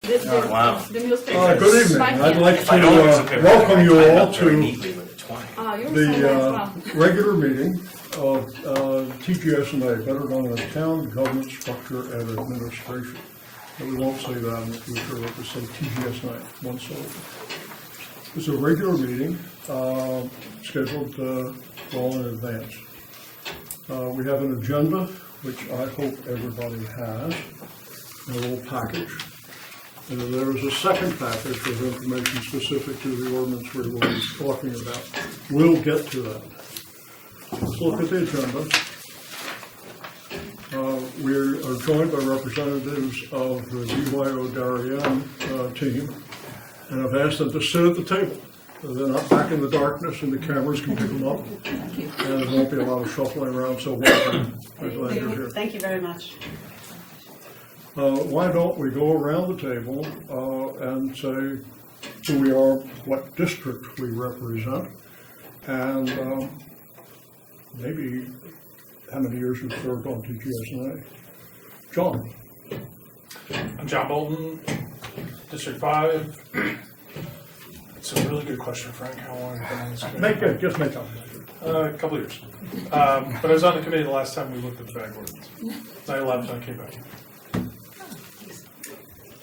Wow. The newspaper. Good evening. I'd like If I don't, it's okay. to welcome you I all up very to neatly with a 20. You're so nice. Wow. the regular meeting of TGS&A, better known as Town Government Structure and Administration. But we won't say that in the future, we'll just say TGS&A, one syllable. It's a regular meeting scheduled well in advance. We have an agenda, which I hope everybody has, a little package. And then there is a second package of information specific to the ordinance we will be talking about. We'll get to that. Let's look at the agenda. We are joined by representatives of the BYO Darien team, and I've asked them to sit at the table. So they're not back in the darkness and the cameras can pick them up. Thank you. And there won't be a lot of shuffling around, so welcome. Here. Thank you very much. Why don't we go around the table and say who we are, what district we represent, and maybe how many years you've served on TGS&A. John. I'm John Bolton, District 5. It's a really good question, Frank. How long have you been on this committee? Just make up. A couple of years. But I was on the committee the last time we looked at the bag ordinance. I left and I came back.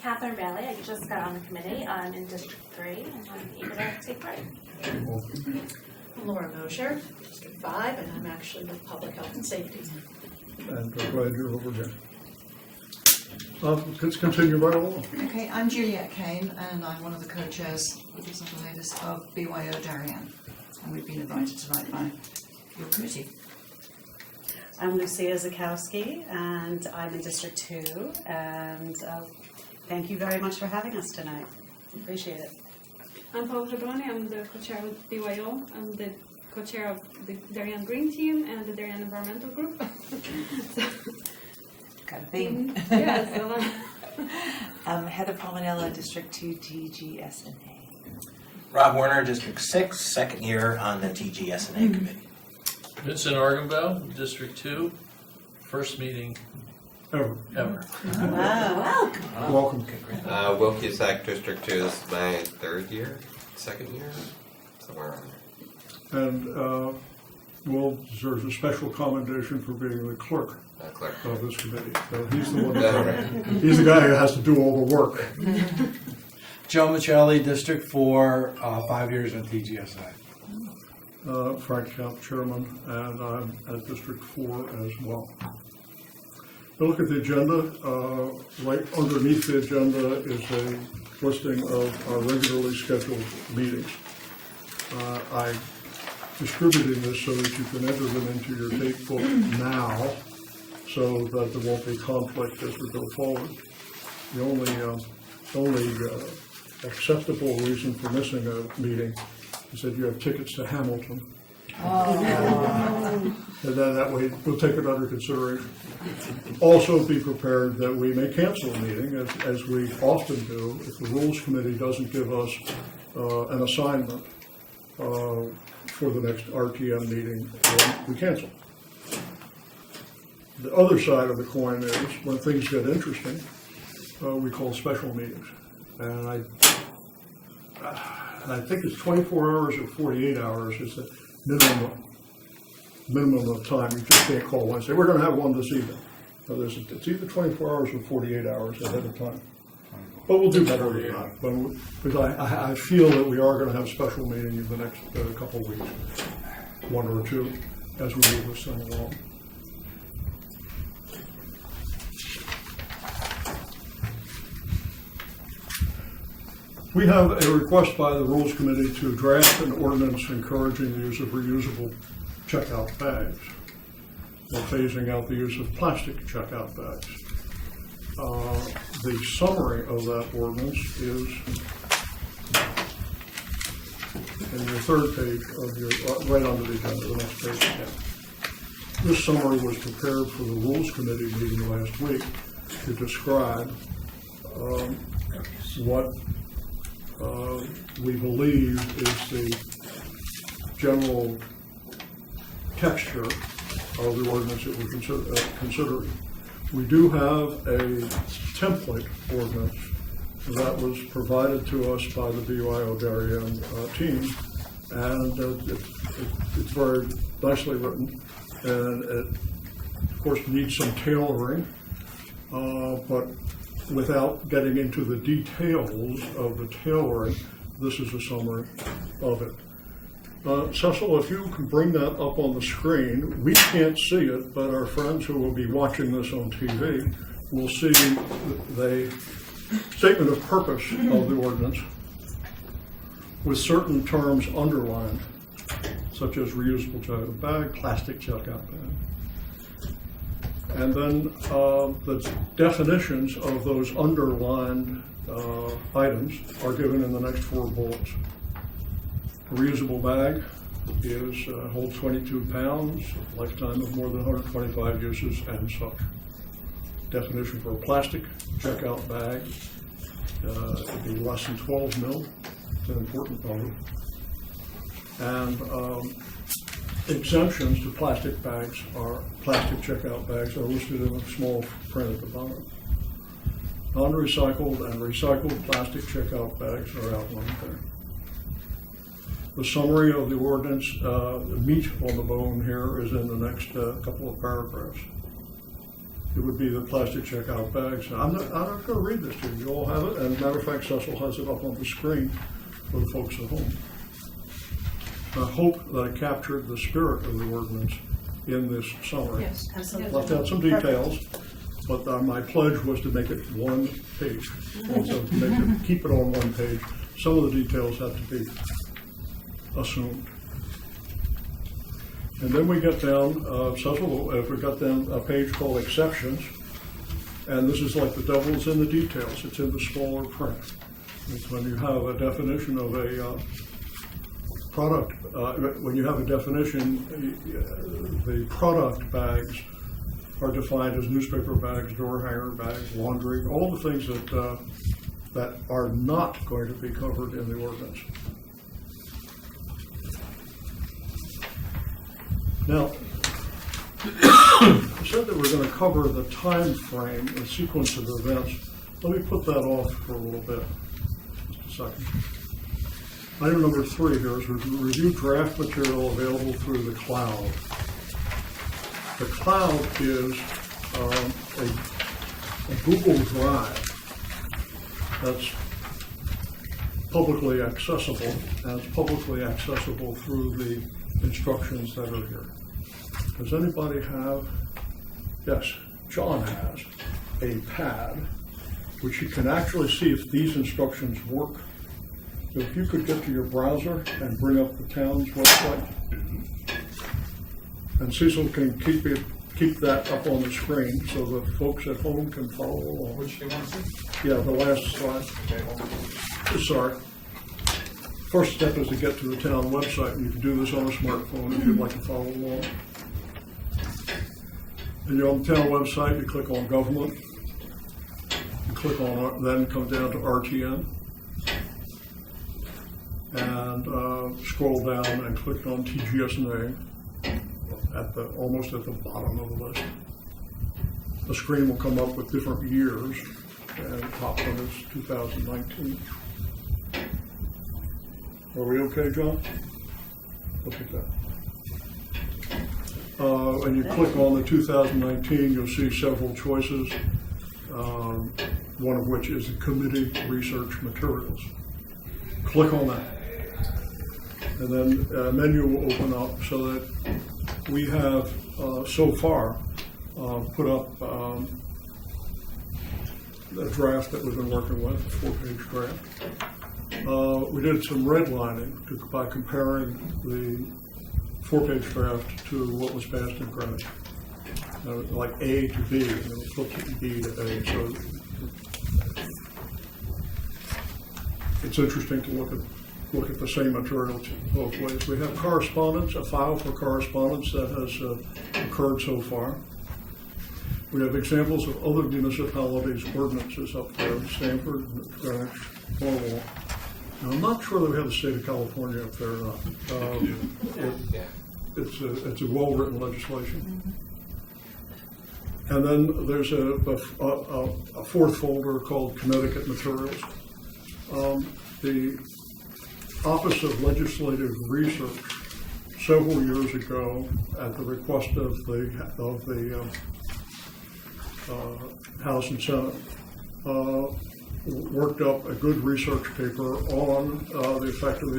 Catherine Bailey, I just got on the committee. I'm in District 3 and I'm eager to take part. I'm Laura Mosher, District 5, and I'm actually with Public Health and Safety. And glad you're over here. Let's continue right along. Okay, I'm Juliet Kane, and I'm one of the co-chairs of BYO Darien, and we've been invited tonight by your committee. I'm Lucia Zakowski, and I'm in District 2, and thank you very much for having us tonight. Appreciate it. I'm Paul Treboni. I'm the co-chair with BYO. I'm the co-chair of the Darien Green Team and the Darien Environmental Group. Got a theme. Yes. I'm Heather Polinella, District 2 TGS&A. Rob Werner, District 6, second year on the TGS&A Committee. Vincent Argenbaugh, District 2, first meeting Ever. ever. Wow. Welcome. Will Cusack, District 2, this is my second year, somewhere around there. And there's a special commendation for being the clerk of this committee. So he's the one. He's the guy who has to do all the work. Joe Michelli, District 4, 5 years in TGS&A. Frank Camp, Chairman, and I'm at District 4 as well. Now look at the agenda. Right underneath the agenda is a listing of our regularly scheduled meetings. I distributed this so that you can enter them into your date book now, so that there won't be conflict as we go forward. The only acceptable reason for missing a meeting is that you have tickets to Hamilton. And then that way we'll take it under consideration. Also be prepared that we may cancel a meeting, as we often do, if the Rules Committee doesn't give us an assignment for the next RTM meeting, we cancel. The other side of the coin is when things get interesting, we call special meetings. And I think it's 24 hours or 48 hours is the minimum of time. You just can't call one and say, we're going to have one this evening. No, it's either 24 hours or 48 hours ahead of time. But we'll do better than that. Because I feel that we are going to have a special meeting in the next couple of weeks, one or two, as we move this thing along. We have a request by the Rules Committee to draft an ordinance encouraging the use of reusable checkout bags and phasing out the use of plastic checkout bags. The summary of that ordinance is in your third page of your, right under the agenda, the next page. Yeah. This summary was prepared for the Rules Committee meeting last week to describe what we believe is the general texture of the ordinance that we're considering. We do have a template ordinance that was provided to us by the BYO Darien team, and it's very nicely written, and it, of course, needs some tailoring, but without getting into the details of the tailoring, this is a summary of it. Cecil, if you can bring that up on the screen, we can't see it, but our friends who will be watching this on TV will see the statement of purpose of the ordinance with certain terms underlined, such as reusable checkout bag, plastic checkout bag. And then the definitions of those underlined items are given in the next 4 bullets. A reusable bag holds 22 pounds, lifetime of more than 125 uses, and such. Definition for a plastic checkout bag would be less than 12 mil. It's an important number. And exemptions to plastic checkout bags are listed in a small print at the bottom. Non-recycled and recycled plastic checkout bags are outlined there. The summary of the ordinance, the meat on the bone here, is in the next couple of paragraphs. It would be the plastic checkout bags. I'm not going to read this to you. You all have it. And matter of fact, Cecil has it up on the screen for the folks at home. I hope that I captured the spirit of the ordinance in this summary. Yes, absolutely. Left out some details, but my pledge was to make it 1 page. And so to keep it on 1 page, some of the details have to be assumed. And then we get down, we got down a page called exceptions, and this is like the devil's in the details. It's in the smaller print. It's when you have a definition of a product, when you have a definition, the product bags are defined as newspaper bags, door hanger bags, laundry, all the things that are not going to be covered in the ordinance. Now, I said that we're going to cover the time frame and sequence of events. Let me put that off for a little bit. Just a second. Item number 3 here is review draft material available through the cloud. The cloud is a Google Drive that's publicly accessible, and it's publicly accessible through the instructions that are here. Does anybody have? Yes, John has a pad which you can actually see if these instructions work. So if you could get to your browser and bring up the town's website, and Cecil can keep that up on the screen so the folks at home can follow along. Which do you want to see? Yeah, the last slide. Okay, Sorry. First step is to get to the town website, and you can do this on a smartphone if you'd like to follow along. And you're on the town website, you click on government, you click on, then come down to RTM, and scroll down and click on TGS&A almost at the bottom of the list. The screen will come up with different years, and the top one is 2019. Are we okay, John? Look at that. When you click on the 2019, you'll see several choices, one of which is the committee research materials. Click on that. And then a menu will open up so that we have, so far, put up the draft that we've been working with, a 4-page draft. We did some redlining by comparing the 4-page draft to what was passed in Greenwich. Like A to B, and then it flips it B to A. So it's interesting to look at the same material both ways. We have correspondence, a file for correspondence that has occurred so far. We have examples of other municipalities' ordinances up there, Stanford, Greenwich, Cornwall. Now, I'm not sure that we have the state of California up there or not. It's a well-written legislation. And then there's a fourth folder called Connecticut Materials. The Office of Legislative Research several years ago, at the request of the House and Senate, worked up a good research paper on the effect of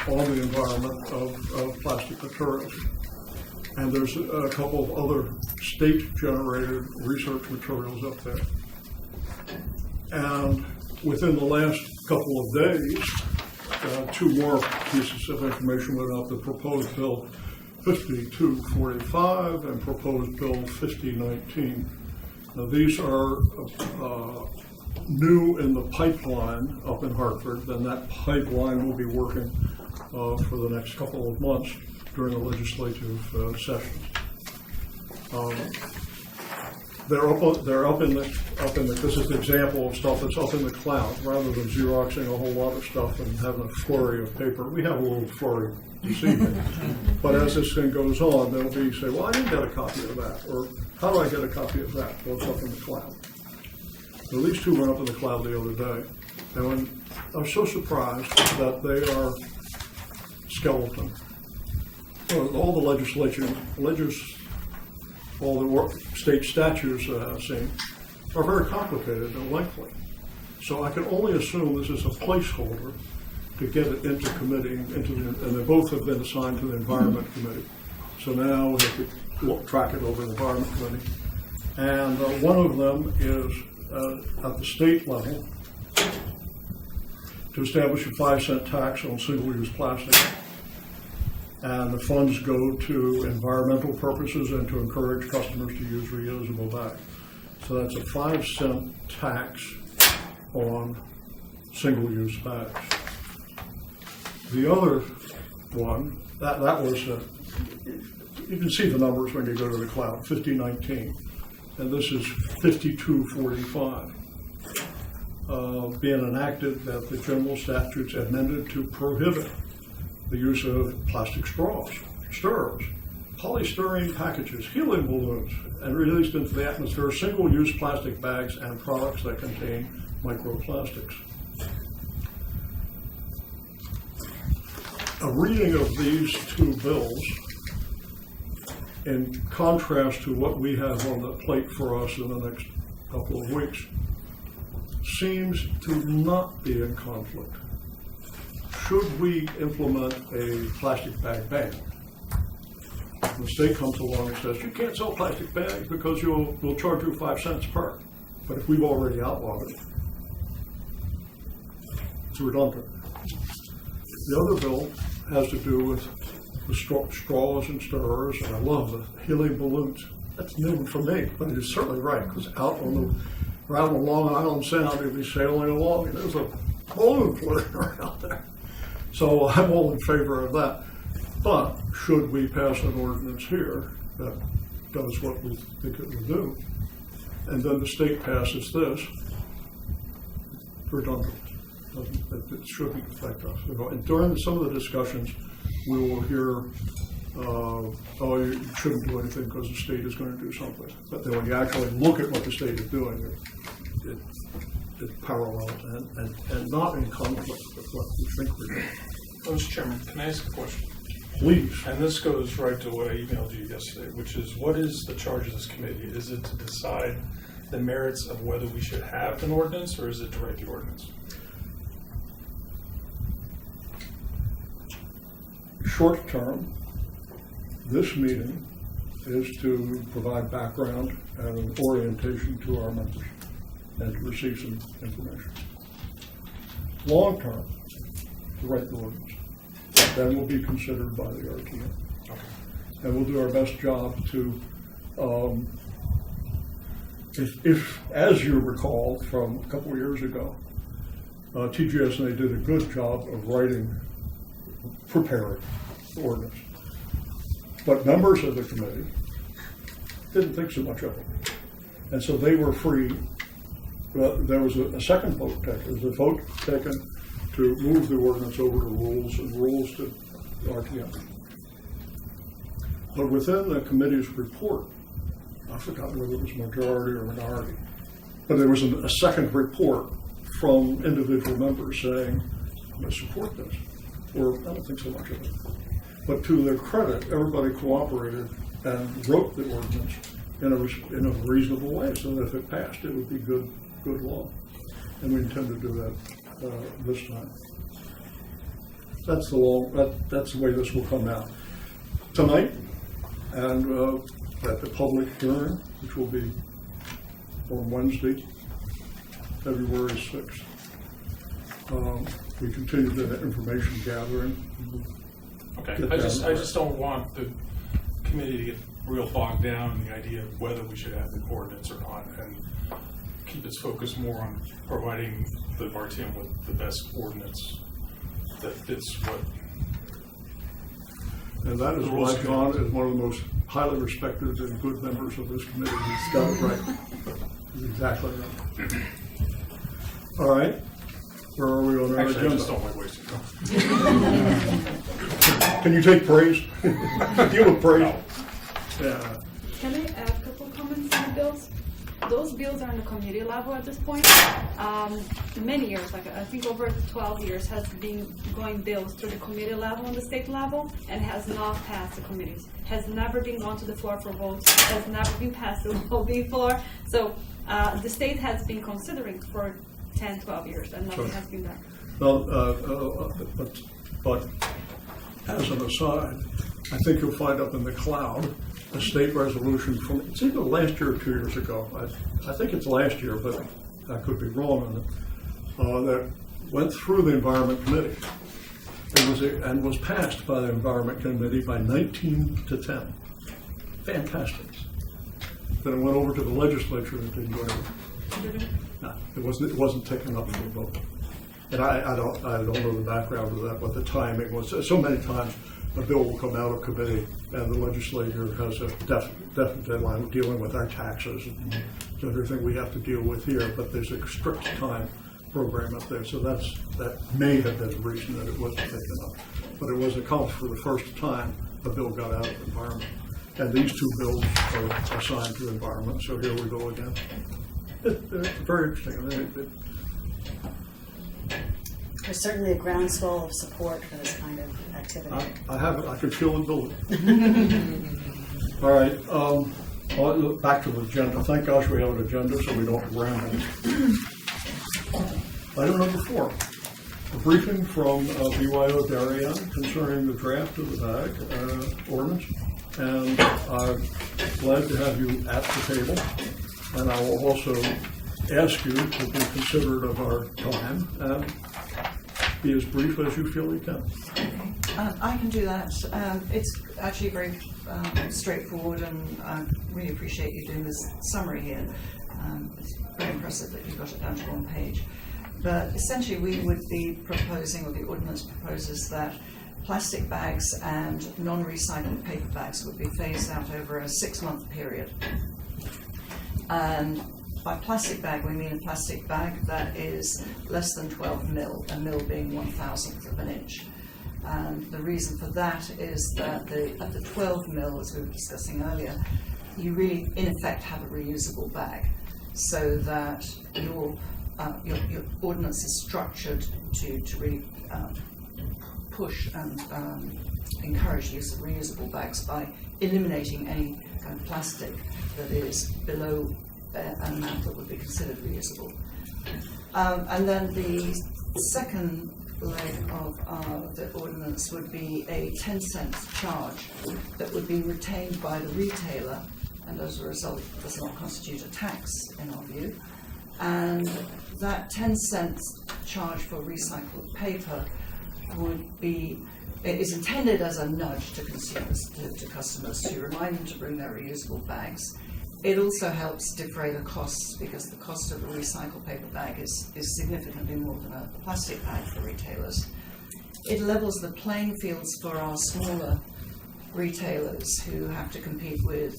on the environment of plastic materials. And there's a couple of other state-generated research materials up there. And within the last couple of days, two more pieces of information went out: the proposed bill 5245 and proposed bill 5019. Now, these are new in the pipeline up in Hartford, and that pipeline will be working for the next couple of months during the legislative sessions. They're up in the. This is an example of stuff that's up in the cloud, rather than Xeroxing a whole lot of stuff and having a flurry of paper. We have a little flurry this evening, but as this thing goes on, they'll be say, "Well, I didn't get a copy of that," or "How do I get a copy of that?" Well, it's up in the cloud. So these two went up in the cloud the other day, and when I was so surprised that they are skeleton. All the all the state statutes that I've seen are very complicated and lengthy. So I can only assume this is a placeholder to get it into committee, and they both have been assigned to the Environment Committee. So now we have to track it over the Environment Committee. And one of them is at the state level to establish a 5-cent tax on single-use plastic. And the funds go to environmental purposes and to encourage customers to use reusable bags. So that's a 5-cent tax on single-use bags. The other one, that was, you can see the numbers when you go to the cloud, 5019. And this is 5245. Being enacted that the general statutes amended to prohibit the use of plastic straws, stirrers, polystyrene packages, helium balloons, and released into the atmosphere single-use plastic bags and products that contain microplastics. A reading of these two bills, in contrast to what we have on the plate for us in the next couple of weeks, seems to not be in conflict. Should we implement a plastic bag ban? The state comes along and says, you can't sell plastic bags because we'll charge you 5 cents per. But if we've already outlawed it, it's redundant. The other bill has to do with the straws and stirrers, and I love the helium balloons. That's new for me, but it's certainly right, because around the Long Island Sound, you'd be sailing along, and there's a balloon floating around there. So I'm all in favor of that. But should we pass an ordinance here that does what we think it will do, and then the state passes this, redundant. It shouldn't affect us. And during some of the discussions, we will hear, oh, you shouldn't do anything because the state is going to do something. But then when you actually look at what the state is doing, it's parallel and not in conflict with what we think we're doing. Mr. Chairman, can I ask a question? Please. And this goes right to what I emailed you yesterday, which is, what is the charge of this committee? Is it to decide the merits of whether we should have an ordinance, or is it to write the ordinance? Short term, this meeting is to provide background and an orientation to our members and to receive some information. Long term, to write the ordinance. Then will be considered by the RTM. Okay. And we'll do our best job to, if as you recall from a couple of years ago, TGS&A did a good job of preparing the ordinance. But members of the committee didn't think so much of it. And so they were free. There was a second vote taken. There was a vote taken to move the ordinance over to rules and rules to RTM. But within the committee's report, I forgot whether it was majority or minority, but there was a second report from individual members saying, I'm going to support this, or I don't think so much of it. But to their credit, everybody cooperated and wrote the ordinance in a reasonable way, so that if it passed, it would be good law. And we intend to do that this time. That's the way this will come out. Tonight, and at the public hearing, which will be on Wednesday, February 6th. We continue the information gathering. Okay, I just don't want the committee to get real bogged down in the idea of whether we should have the ordinance or not, and keep its focus more on providing the RTM with the best ordinance that fits what. And that is why John is one of the most highly respected and good members of this committee. He's got it right. He's exactly right. All right. Where are we on our Actually, agenda? I just don't like wasting time. Can you take praise? Deal with praise. No. Yeah. Can I add a couple comments on the bills? Those bills are on the committee level at this point. Many years, like I think over 12 years, has been going bills through the committee level and the state level, and has not passed the committees. Has never been gone to the floor for vote. Has never been passed the voting floor. So the state has been considering for 10, 12 years, and nothing has been done. Well, but as an aside, I think you'll find up in the cloud a state resolution from, it's either last year or 2 years ago. I think it's last year, but I could be wrong on it. That went through the Environment Committee and was passed by the Environment Committee by 19 to 10. Fantastic. Then it went over to the legislature and didn't go anywhere. No, it wasn't taken up for a vote. And I don't know the background of that, what the timing was. So many times a bill will come out of committee and the legislature has a definite deadline of dealing with our taxes and everything we have to deal with here, but there's a strict time program up there. So that may have been the reason that it wasn't taken up. But it was accomplished for the first time a bill got out of environment. And these two bills are assigned to environment, so here we go again. It's very interesting. There's certainly a groundswell of support for this kind of activity. I could feel it building. All right, back to the agenda. Thank gosh we have an agenda so we don't ramble. Item number 4, a briefing from BYO Darien concerning the draft of the bag ordinance. And I'm glad to have you at the table. And I will also ask you to be considerate of our time and be as brief as you feel you can. I can do that. It's actually very straightforward, and I really appreciate you doing this summary here. It's very impressive that you got it down to 1 page. But essentially we would be proposing, or the ordinance proposes, that plastic bags and non-recycled paper bags would be phased out over a 6-month period. And by plastic bag, we mean a plastic bag that is less than 12 mil, a mil being 1/1000th of an inch. And the reason for that is that at the 12 mil, as we were discussing earlier, you really, in effect, have a reusable bag, so that your ordinance is structured to really push and encourage use of reusable bags by eliminating any kind of plastic that is below an amount that would be considered reusable. And then the second leg of the ordinance would be a 10-cent charge that would be retained by the retailer, and as a result does not constitute a tax in our view. And that 10-cent charge for recycled paper is intended as a nudge to consumers, to customers, to remind them to bring their reusable bags. It also helps defray the costs, because the cost of a recycled paper bag is significantly more than a plastic bag for retailers. It levels the playing fields for our smaller retailers who have to compete with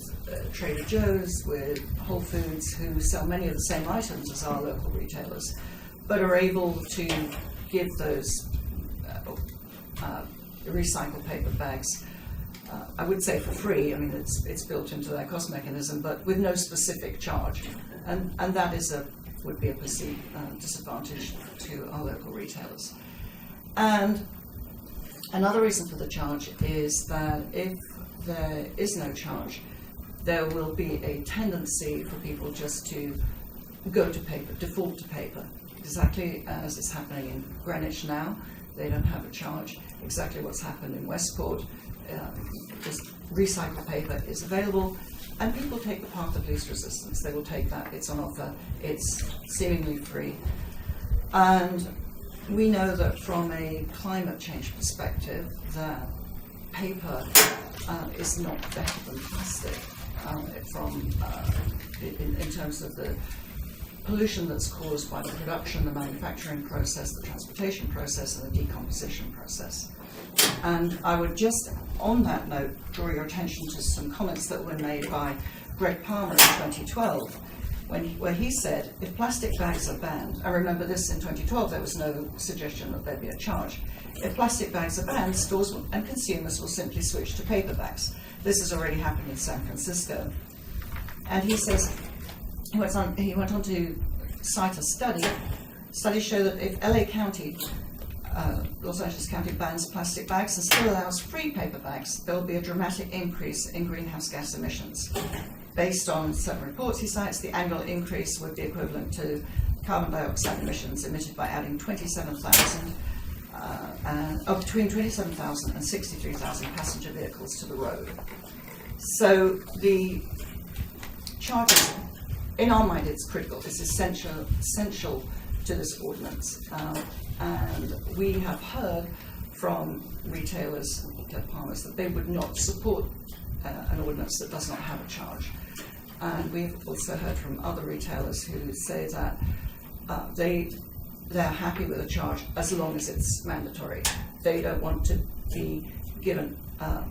Trader Joe's, with Whole Foods, who sell many of the same items as our local retailers, but are able to give those recycled paper bags I would say for free, I mean, it's built into their cost mechanism, but with no specific charge. And that would be a perceived disadvantage to our local retailers. And another reason for the charge is that if there is no charge, there will be a tendency for people just to go to paper, default to paper, exactly as is happening in Greenwich now. They don't have a charge. Exactly what's happened in Westport. Recycled paper is available, and people take the path of least resistance. They will take that. It's on offer. It's seemingly free. And we know that from a climate change perspective, that paper is not better than plastic in terms of the pollution that's caused by the production, the manufacturing process, the transportation process, and the decomposition process. And I would just, on that note, draw your attention to some comments that were made by Greg Palmer in 2012, where he said, if plastic bags are banned, I remember this in 2012, there was no suggestion that there'd be a charge. If plastic bags are banned, stores and consumers will simply switch to paper bags. This has already happened in San Francisco. And he says, he went on to cite a study. Studies show that if LA County, Los Angeles County bans plastic bags and still allows free paper bags, there will be a dramatic increase in greenhouse gas emissions. Based on certain reports he cites, the annual increase would be equivalent to carbon dioxide emissions emitted by adding between 27,000 and 63,000 passenger vehicles to the road. So the charging, in our mind, it's critical. It's essential to this ordinance. And we have heard from retailers, farmers, that they would not support an ordinance that does not have a charge. And we've also heard from other retailers who say that they're happy with a charge as long as it's mandatory. They don't want to be given a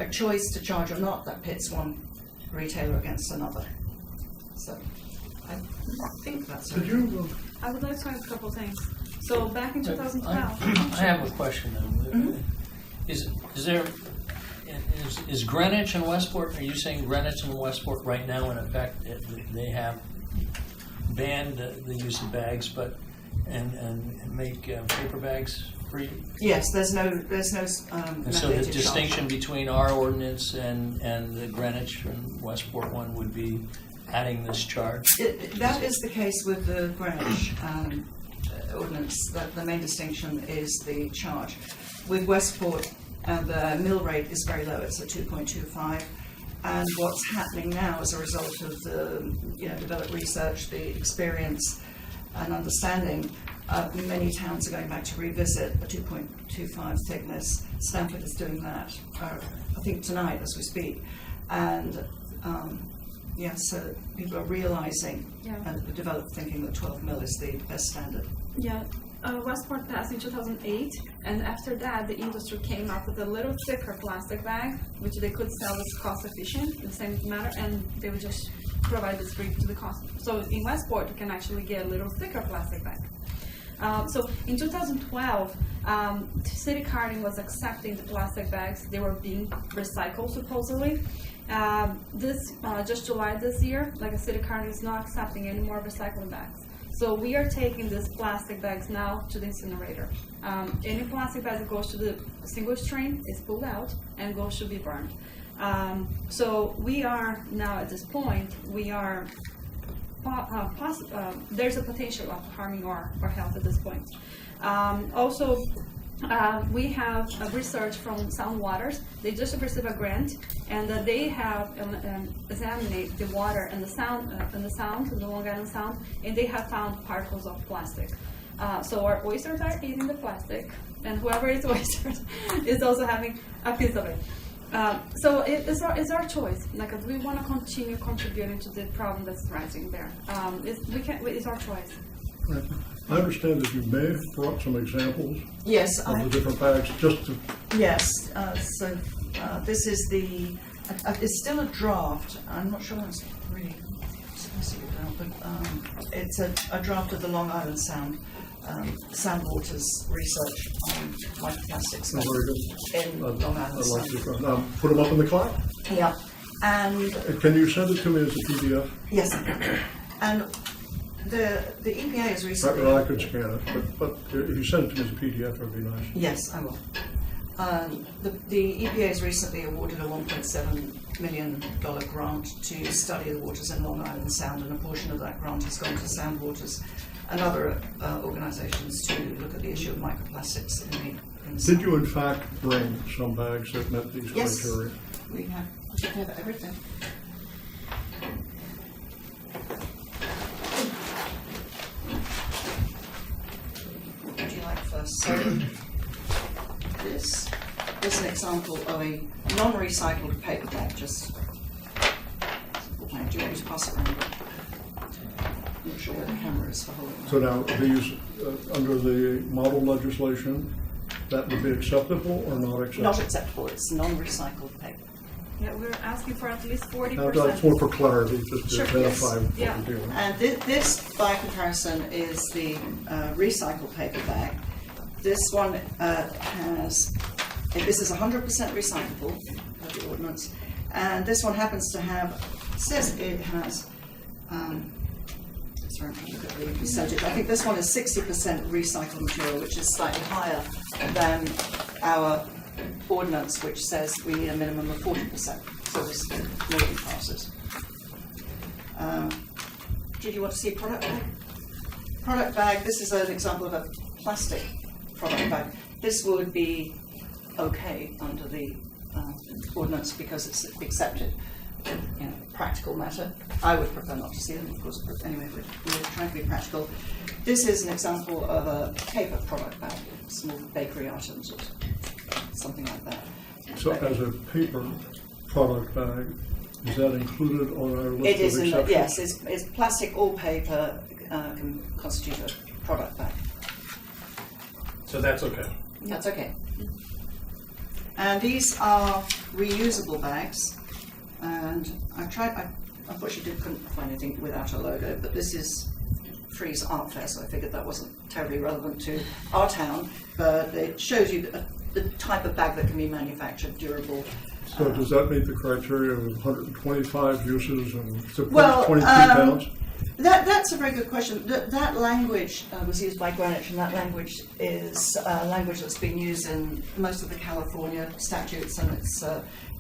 choice to charge or not that pits one retailer against another. So I think that's it. I would like to add a couple of things. So back in 2012. I have a question then. Is Greenwich and Westport, are you saying Greenwich and Westport right now in effect, they have banned the use of bags and make paper bags free? Yes, there's no And so the distinction between our ordinance and the Greenwich and Westport one would be adding this charge? That is the case with the Greenwich ordinance. That the main distinction is the charge. With Westport, the mill rate is very low. It's at 2.25. And what's happening now as a result of the developed research, the experience and understanding, many towns are going back to revisit a 2.25 thickness. Stanford is doing that, I think tonight as we speak. And so people are realizing and developed thinking that 12 mil is the best standard. Yeah, Westport passed in 2008, and after that, the industry came up with a little thicker plastic bag, which they could sell as cost efficient, in the same manner, and they would just provide this free to the customer. So in Westport, you can actually get a little thicker plastic bag. So in 2012, City Carding was accepting the plastic bags. They were being recycled supposedly. Just July this year, like a City Carding is not accepting any more recycling bags. So we are taking these plastic bags now to the incinerator. Any plastic bag that goes to the single stream is pulled out and goes to be burned. So we are now at this point, we are there's a potential of harming our health at this point. We have research from Sound Waters. They just received a grant, and they have examined the water and the Long Island Sound, and they have found particles of plastic. So our oysters are eating the plastic, and whoever eats oysters is also having a piece of it. So it's our choice. Like, if we want to continue contributing to the problem that's rising there, it's our choice. Right. I understand that you may have brought some examples Yes, of the different bags, just to... Yes, so this is it's still a draft. I'm not sure it's really supposed to get out, but it's a draft of the Long Island Sound Soundwater's research on microplastics Oh, very good. in Long Island I'd like Sound. to, put them up in the cloud. Yeah, and Can you send it to me as a PDF? yes, and the EPA has recently. Well, I could scan it, but if you send it to me as a PDF, that'd be nice. Yes, I will. The EPA has recently awarded a $1.7 million grant to study the waters in Long Island Sound, and a portion of that grant has gone to Soundwaters and other organisations to look at the issue of microplastics in the Did sound. you in fact bring some bags that met these Yes. criteria? We have everything. What would you like first? So, this is an example of a non-recycled paper bag, just. Do you want me to pass it around? I'm not sure where the camera is for holding So that. now, these, under the model legislation, that would be acceptable or not acceptable? Not acceptable, it's non-recycled paper. Yeah, we're asking for at least 40%. Now, that's more for clarity, just to Sure, identify yes. what Yeah. we're dealing with. And this, by comparison, is the recycled paper bag. This one this is 100% recyclable, per the ordinance, and this one happens to have, says it has, sorry, I'm trying to look at the percentage. I think this one is 60% recycled material, which is slightly higher than our ordinance, which says we need a minimum of 40%. So this more than passes. Did you want to see a product bag? Product bag, this is an example of a plastic product bag. This would be okay under the ordinance because it's accepted. Practical matter. I would prefer not to see them, of course, but anyway, we're trying to be practical. This is an example of a paper product bag, small bakery items or something like that. So as a paper product bag, is that included on our list It of is, exceptions? yes, it's plastic or paper can constitute a product bag. So that's okay. That's okay. And these are reusable bags. And I unfortunately couldn't find anything without a logo, but this is Freeze Art Fair, so I figured that wasn't terribly relevant to our town, but it shows you the type of bag that can be manufactured, durable. So does that meet the criteria of 125 uses and 22 Well, pounds? That's a very good question. That language was used by Greenwich, and that language is language that's been used in most of the California statutes, and it's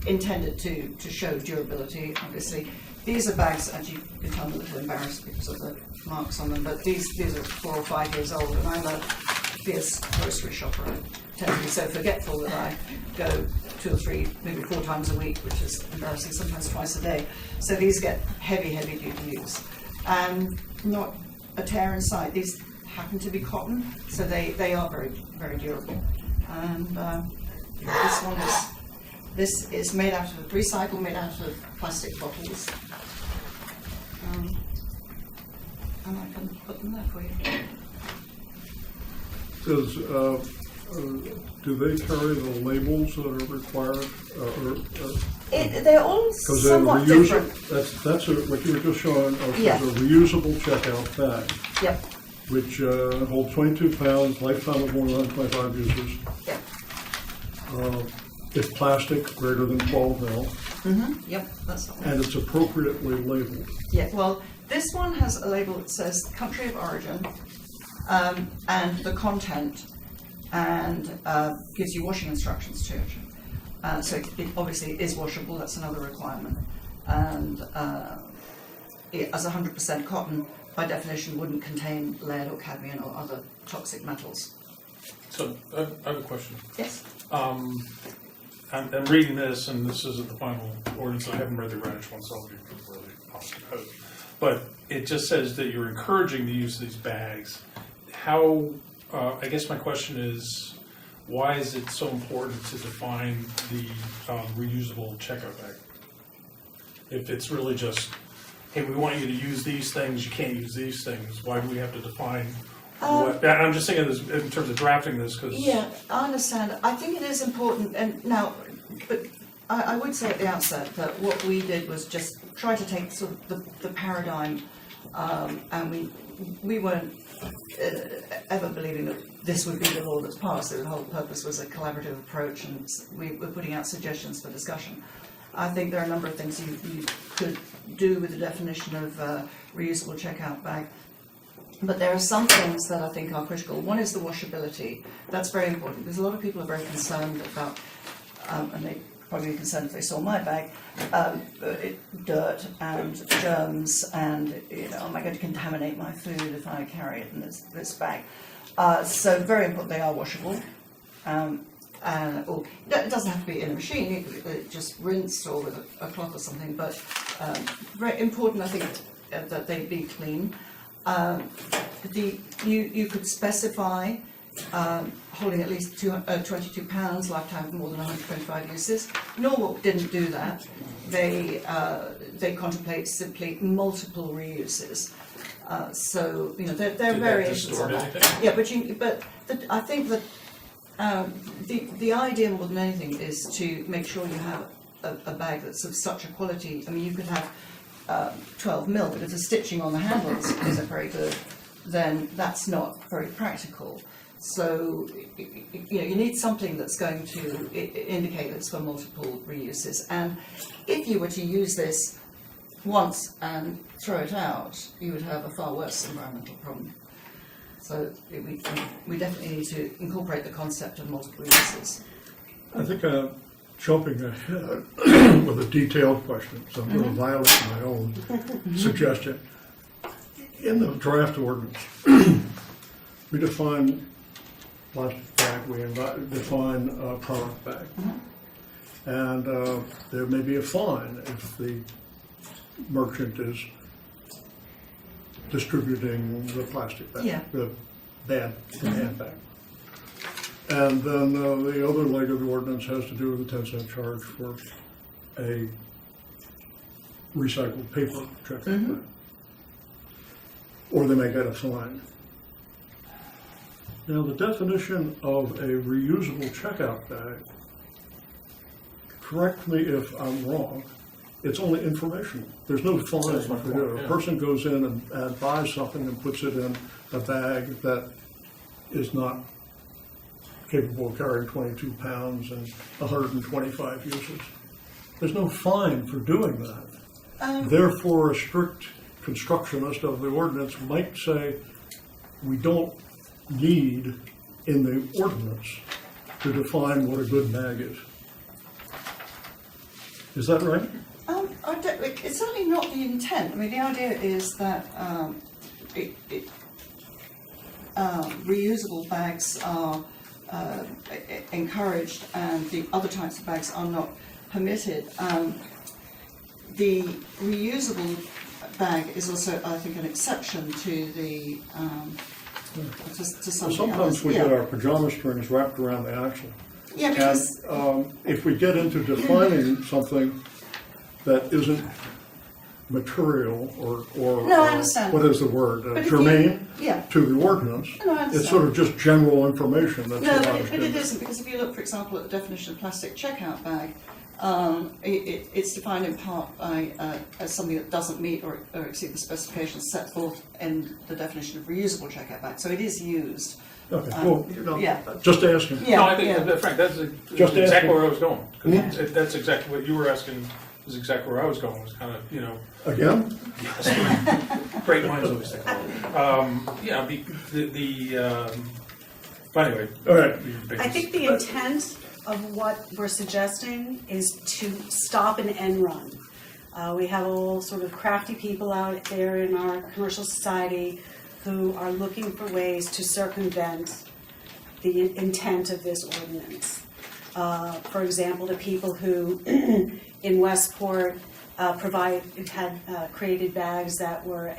intended to show durability, obviously. These are bags, as you can tell, I'm a little embarrassed because of the marks on them, but these are 4 or 5 years old, and I'm a fierce grocery shopper. I tend to be so forgetful that I go 2 or 3, maybe 4 times a week, which is embarrassing, sometimes twice a day. So these get heavy duty use. And not a tear inside. These happen to be cotton, so they are very, very durable. And this is made out of recycled, made out of plastic bottles. And I can put them there for you. Do they carry the labels that are required? They're all Because somewhat different. That's what you were just showing. Yeah. A reusable checkout bag, Yep. which holds 22 pounds, lifetime of more than 125 uses. Yep. It's plastic, greater than 12 mil, Yep. That's the one. and it's appropriately labeled. Yeah, well, this one has a label that says country of origin and the content, and gives you washing instructions too. So it obviously is washable, that's another requirement. And as 100% cotton, by definition, wouldn't contain lead or cadmium or other toxic metals. So I have a question. Yes? I'm reading this, and this isn't the final ordinance. I haven't read the Greenwich one, so I'll be really off the code. But it just says that you're encouraging the use of these bags. How, I guess my question is, why is it so important to define the reusable checkout bag? If it's really just, hey, we want you to use these things, you can't use these things, why do we have to define what? I'm just thinking this in terms of drafting this, because... Yeah, I understand. I think it is important, and now, but I would say at the outset that what we did was just try to take sort of the paradigm, and we weren't ever believing that this would be the law that's passed. The whole purpose was a collaborative approach, and we were putting out suggestions for discussion. I think there are a number of things you could do with the definition of reusable checkout bag. But there are some things that I think are critical. One is the washability. That's very important because a lot of people are very concerned about, and they probably be concerned if they saw my bag, dirt and germs and, you know, am I going to contaminate my food if I carry it in this bag? So very important they are washable. Or it doesn't have to be in a machine, just rinsed or with a cloth or something, but very important, I think, that they be clean. You could specify holding at least 22 pounds, lifetime of more than 125 uses. Norwalk didn't do that. They contemplate simply multiple reuses. So you know there are variations on that. Yeah, but I think that the idea more than anything is to make sure you have a bag that's of such a quality. I mean, you could have 12 mil, but if the stitching on the handles isn't very good, then that's not very practical. So, you know, you need something that's going to indicate it's for multiple reuses. And if you were to use this once and throw it out, you would have a far worse environmental problem. So we definitely need to incorporate the concept of multiple uses. I think jumping ahead with a detailed question, so I'm going to violate my own suggestion. In the draft ordinance, we define plastic bag, we define product bag. And there may be a fine if the merchant is distributing the plastic bag, the bad handbag. And then the other leg of the ordinance has to do with the 10-cent charge for a recycled paper checkout bag. Or they may get a fine. Now, the definition of a reusable checkout bag, correct me if I'm wrong, it's only informational. There's no fine for it. A person goes in and buys something and puts it in a bag that is not capable of carrying 22 pounds and 125 uses. There's no fine for doing that. Therefore, a strict constructionist of the ordinance might say we don't need in the ordinance to define what a good bag is. Is that right? It's certainly not the intent. I mean, the idea is that reusable bags are encouraged and the other types of bags are not permitted. The reusable bag is also, I think, an exception to the to something Sometimes else. we get our pajama strings wrapped around the axle. Yeah, because And if we get into defining something that isn't material or No, I understand. what is the word, But if germane yeah. to the ordinance, No, I understand. it's sort of just general information that's No, allowed but it isn't, because if you look, for example, at the definition of plastic checkout bag, it's defined in part by as something that doesn't meet or exceed the specifications set forth in the definition of reusable checkout bag. So it is used. Okay, well, you know, yeah. just asking. Yeah, No, I think, yeah. Frank, that's Just exactly asking. where I was going. 'Cause that's exactly what you were asking, is exactly where I was going, was kind of, you know. Again? Great minds always think. Yeah, but anyway. All right. I think the intent of what we're suggesting is to stop an end run. We have all sort of crafty people out there in our commercial society who are looking for ways to circumvent the intent of this ordinance. For example, the people who in Westport had created bags that were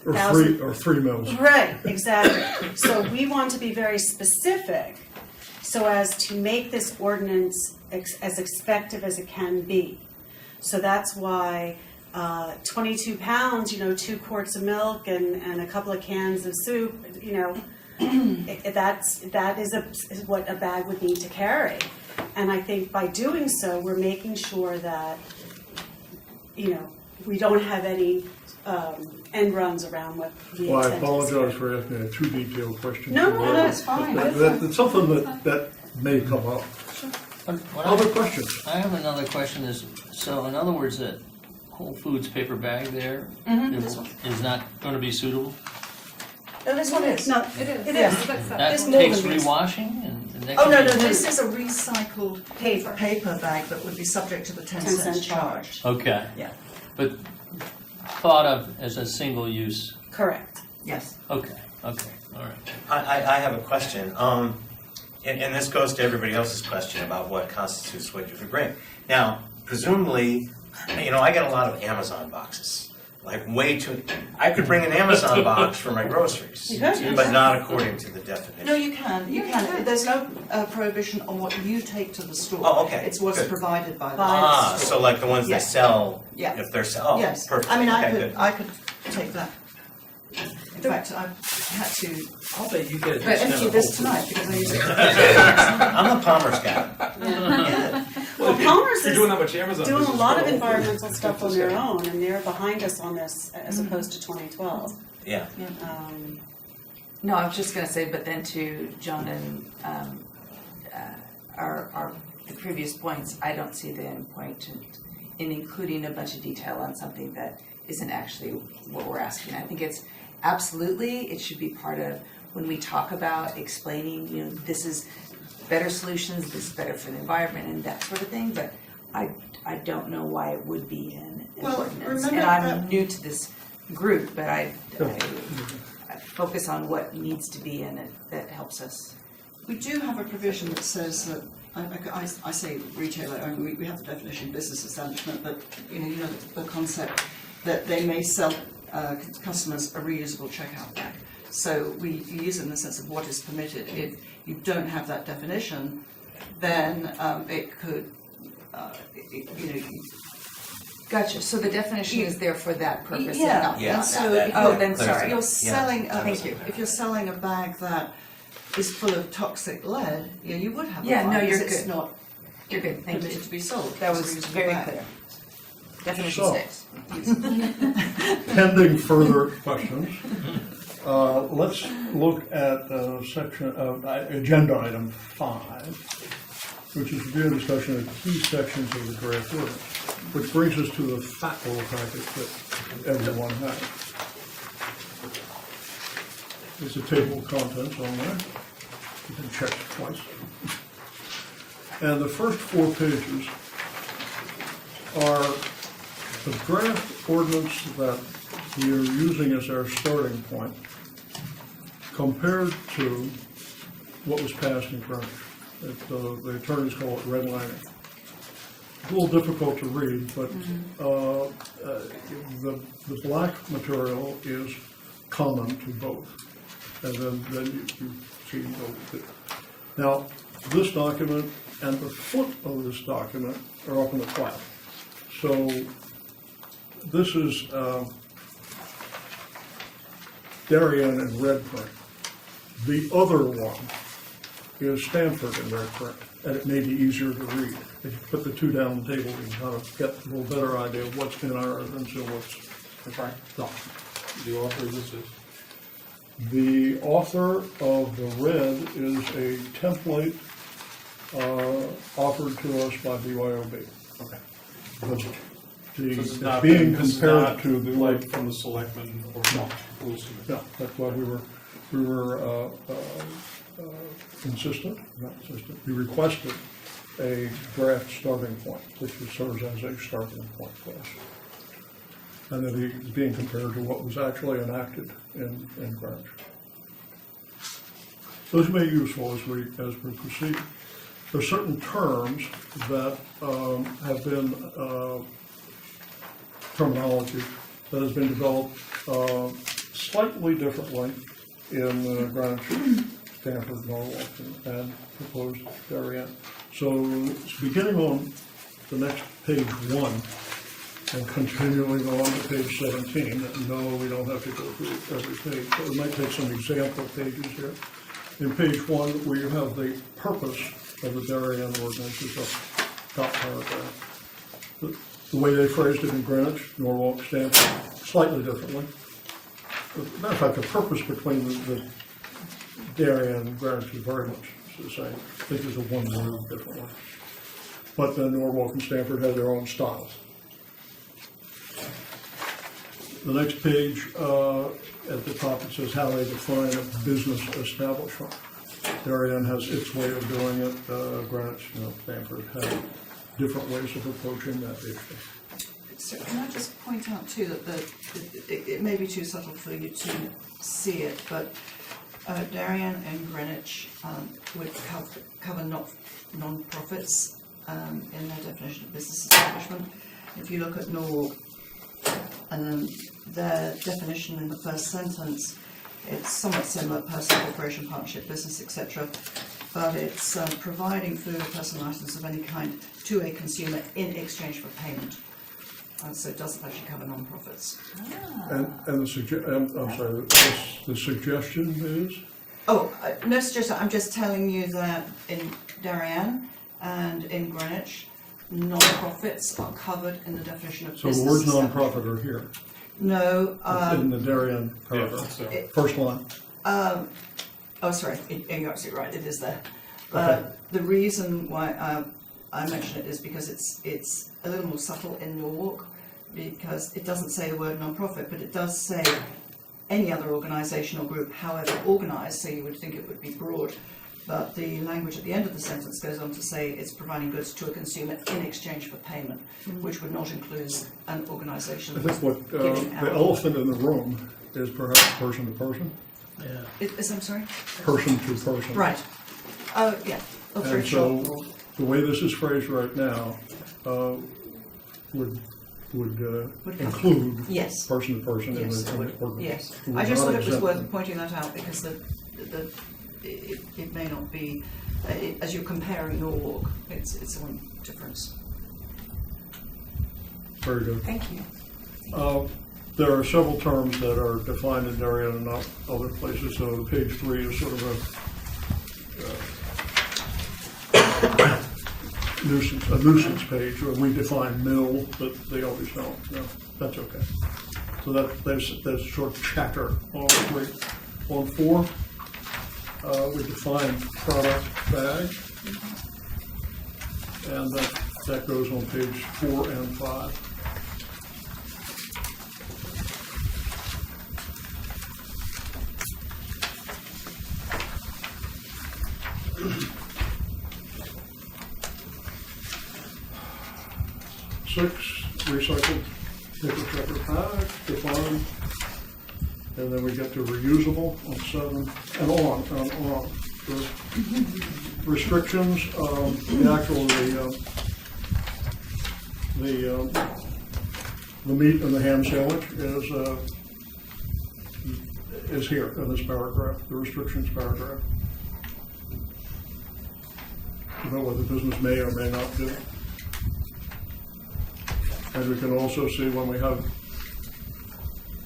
Or free meals. Right, exactly. So we want to be very specific so as to make this ordinance as effective as it can be. So that's why 22 pounds, 2 quarts of milk and a couple of cans of soup, that is what a bag would need to carry. And I think by doing so, we're making sure that, we don't have any end runs around what the Well, I intent is. apologize for asking a too detailed question. No, no, it's fine. It's something that may come up. Other questions? I have another question is, so in other words, that Whole Foods paper bag there is not going to be suitable? No, this one is. No, It is. It Yes, is. that's That There's more takes than this. rewashing and that Oh, can no, be- no, this is a recycled paper bag that would be subject to the 10 cent 10-cent charge. Okay. Yeah. But thought of as a single use, Correct. Yes. okay, all right. I have a question. And this goes to everybody else's question about what constitutes what you should bring. Now, presumably, I get a lot of Amazon boxes. Like way too, I could bring an Amazon box for my groceries, You could. but not according to the definition. No, you can. You can. There's no prohibition on what you take to the store. Oh, okay, It's what's good. provided by the Ah, store. so like the ones they Yes. sell, Yeah. if they're sell, oh, Yes. perfect. I mean, Okay, I could take that. In fact, I had to I'll bet you get empty this tonight because I use it. I'm a Palmer's guy. Yeah. Well, Palmer's If you're is doing that much Amazon doing a business, lot of go Whole Foods. environmental stuff on their own, and they're behind us on this as opposed to 2012. Yeah. No, I was just gonna say, but then to Joan and the previous points, I don't see the point in including a bunch of detail on something that isn't actually what we're asking. I think it's absolutely, it should be part of when we talk about explaining, this is better solutions, this is better for the environment and that sort of thing, but I don't know why it would be in an Well, ordinance. remember And I'm that- new to this group, but I focus on what needs to be in it that helps us. We do have a provision that says that, I say retailer, I mean, we have the definition business establishment, but you know the concept that they may sell customers a reusable checkout bag. So we use it in the sense of what is permitted. If you don't have that definition, then it could, Gotcha, so the definition is there for that purpose and Yeah, not Yeah. and so that- if Oh, you're- then sorry. if you're Yeah. selling, Thank you. if you're selling a bag that is full of toxic lead, you would have a Yeah, no, fine, you're because it's good. not You're good, thank permitted you. to be sold. That as a was reusable very bag. clear. Definition So- sticks. Pending further questions, let's look at agenda item 5, which is review and discussion of key sections of the draft ordinance, which brings us to the fat little packet that everyone has. There's a table of contents on there. You can check it twice. And the first 4 pages are the draft ordinance that we are using as our starting point compared to what was passed in Greenwich. The attorneys call it redlining. It's a little difficult to read, but the black material is common to both. And then you see both. Now, this document and the foot of this document are up in the flat. So this is Darien in red print. The other one is Stanford in red print, and it may be easier to read. If you put the two down on the table, you can kind of get a little better idea of what's in ours and so what's not. The author of this is? The author of the red is a template offered to us by BYOB. Okay. Because This is it's not being this is compared not to the like from the selectmen or No. rules committee. Yeah, that's why we were insistent, not insistent, we requested a draft starting point, which serves as a starting point for us. And that it's being compared to what was actually enacted in Greenwich. Those may be useful as we proceed. There are certain terms that have been terminology that has been developed slightly differently in Greenwich, Stanford, Norwalk, and proposed Darien. So beginning on the next page 1 and continuing on to page 17, no, we don't have to go through every page, but we might take some example pages here. In page 1, where you have the purpose of the Darien ordinance is a top paragraph. The way they phrased it in Greenwich, Norwalk, Stanford, slightly differently. As a matter of fact, the purpose between the Darien and Greenwich is very much the same. I think there's a one word differently. But then Norwalk and Stanford have their own styles. The next page, at the top, it says how they define a business establishment. Darien has its way of doing it. Greenwich, Stanford have different ways of approaching that issue. So can I just point out too that it may be too subtle for you to see it, but Darien and Greenwich would cover non-profits in their definition of business establishment. If you look at Norwalk, their definition in the first sentence, it's somewhat similar: personal, corporation, partnership, business, etc. But it's providing food or personal items of any kind to a consumer in exchange for payment. So it doesn't actually cover non-profits. And the suggestion is? Oh, no suggestion. I'm just telling you that in Darien and in Greenwich, non-profits are covered in the definition of So business the words establishment. non-profit are here, No. in the Darien paragraph, so- first line. Oh, sorry, you're absolutely right, it is there. Okay. The reason why I mention it is because it's a little more subtle in Norwalk, because it doesn't say the word non-profit, but it does say any other organisation or group, however organised, so you would think it would be broad. But the language at the end of the sentence goes on to say it's providing goods to a consumer in exchange for payment, which would not include an organisation I that's think what, giving out. the elephant in the room is perhaps person to person, I'm sorry? person to person. Right. Oh, yeah. Oh, very And so, short. the way this is phrased right now, would include Yes. person to person in Yes, the it would. ordinance. Yes. It would I just not thought it was exempt worth them. pointing that out because it may not be, as you're comparing Norwalk, it's one difference. Very good. Thank you. There are several terms that are defined in Darien and not other places, so page 3 is sort of a nuisance page where we define mill, but they always don't. No, that's okay. So there's short chatter on 3. On 4, we define product bag, and that goes on page 4 and 5. Six, recycled paper checker bag, defined, and then we get to reusable on 7, and on. The restrictions, the meat and the ham sandwich is here in this paragraph, the restrictions paragraph. You know what the business may or may not do. And we can also see when we have,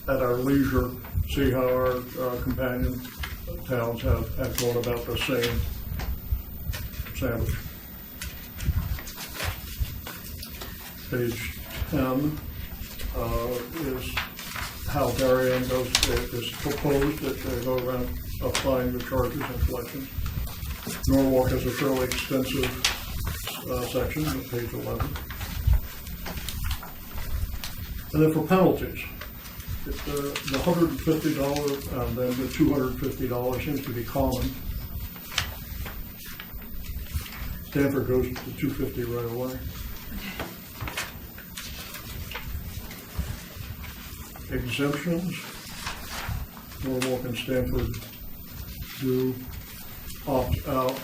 at our leisure, see how our companion towns have gone about the same sandwich. Page 10 is how Darien is proposed that they go around applying the charges and collections. Norwalk has a fairly extensive section on page 11. And then for penalties, the $150 and then the $250 seems to be common. Stanford goes to $250 right away. Exemptions, Norwalk and Stanford do opt out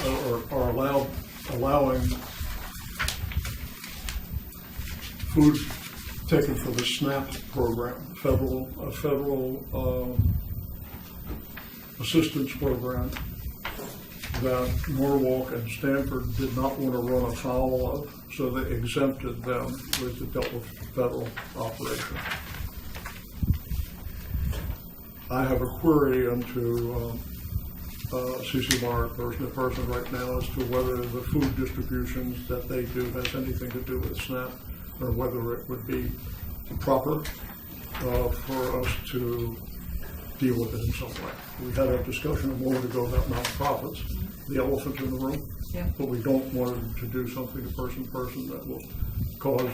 or are allowing food taken for the SNAP program, federal assistance program that Norwalk and Stanford did not want to run afoul of, so they exempted them with the dealt with federal operation. I have a query into CC Bar person to person right now as to whether the food distributions that they do has anything to do with SNAP. or whether it would be proper for us to deal with it in some way. We had a discussion a moment ago about nonprofits, the elephant in the room, Yeah. but we don't want to do something to person that will cause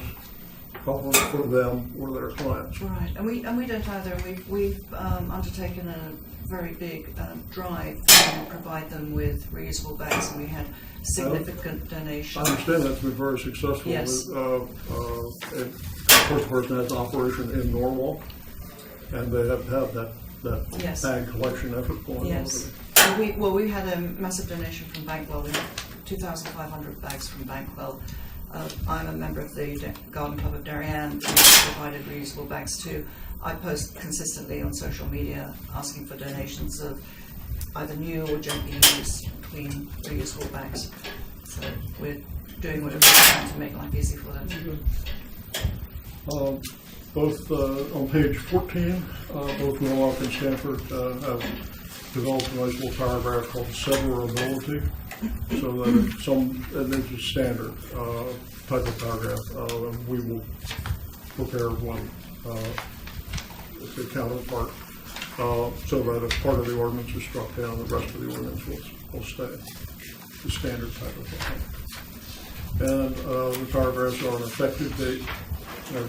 problems for them or their clients. Right, and we don't either. We've undertaken a very big drive to provide them with reusable bags, and we had significant I donations. understand that's been very successful. Yes. And first person has an operation in Norwalk, and they have had that Yes. bag collection effort going on. Yes. We had a massive donation from Bankwell. We had 2,500 bags from Bankwell. I'm a member of the Garden Club of Darien, which provided reusable bags too. I post consistently on social media asking for donations of either new or gently used clean reusable bags. So we're doing whatever we can to make life easy for them. Both on page 14, both Norwalk and Stanford have developed a nice little paragraph called severability, so that if and it's a standard type of paragraph, and we will prepare one, the counterpart, so that if part of the ordinance is struck down, the rest of the ordinance will stay, the standard type of thing. And the paragraphs are an effective date,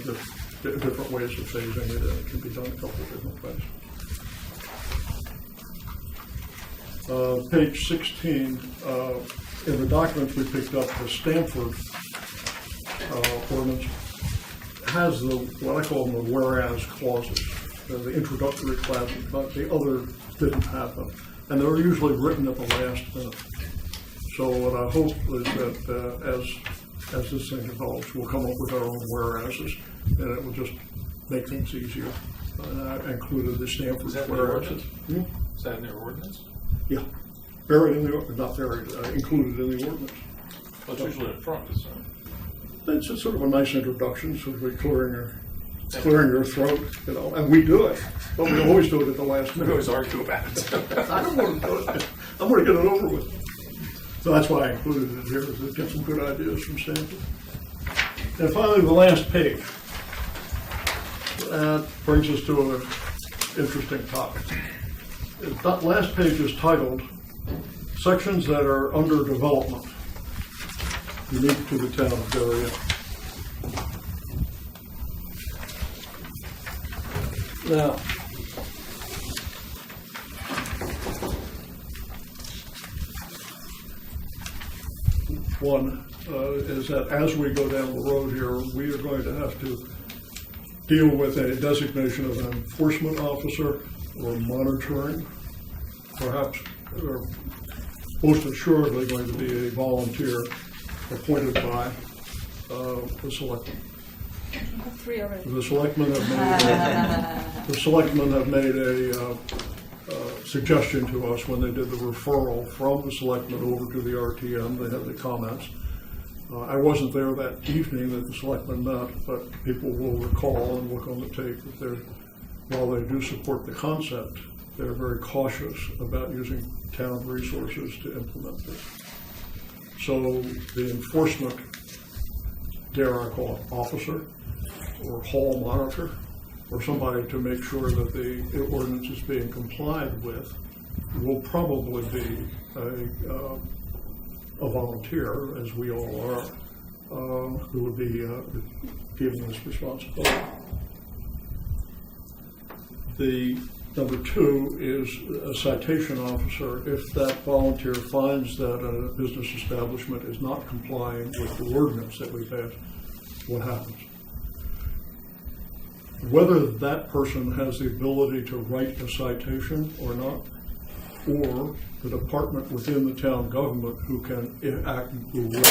just different ways of phasing it, and it can be done a couple of different ways. Page 16, in the documents we picked up, the Stanford ordinance has what I call them the whereas clauses, the introductory clauses, but the other didn't have them. And they're usually written at the last minute. So what I hope is that as this thing develops, we'll come up with our own whereases, and it will just make things easier. I included the Stanford Is that in the whereases. Is that in their ordinance? Yeah, buried in the, not buried, included in the ordinance. Well, it's usually up front, isn't it? It's just sort of a nice introduction, sort of clearing your throat, and we do it, but we always do it at the last We minute. always argue about it. I don't want to do it. I want to get it over with. So that's why I included it here, is to get some good ideas from Stanford. And finally, the last page. That brings us to an interesting topic. The last page is titled, Sections That Are Under Development, Unique to the Town of Darien. Now, one is that as we go down the road here, we are going to have to deal with a designation of an enforcement officer or monitoring, perhaps, or most assuredly going to be a volunteer appointed by the selectmen. I have 3 already. The selectmen have made a suggestion to us when they did the referral from the selectmen over to the RTM. They have the comments. I wasn't there that evening that the selectmen met, but people will recall and look on the tape that while they do support the concept, they're very cautious about using town resources to implement this. So the enforcement, dare I call it, officer or hall monitor, or somebody to make sure that the ordinance is being complied with, will probably be a volunteer, as we all are, who would be given this responsibility. The number 2 is a citation officer. If that volunteer finds that a business establishment is not complying with the ordinance that we passed, what happens? Whether that person has the ability to write a citation or not, or the department within the town government who can act, who will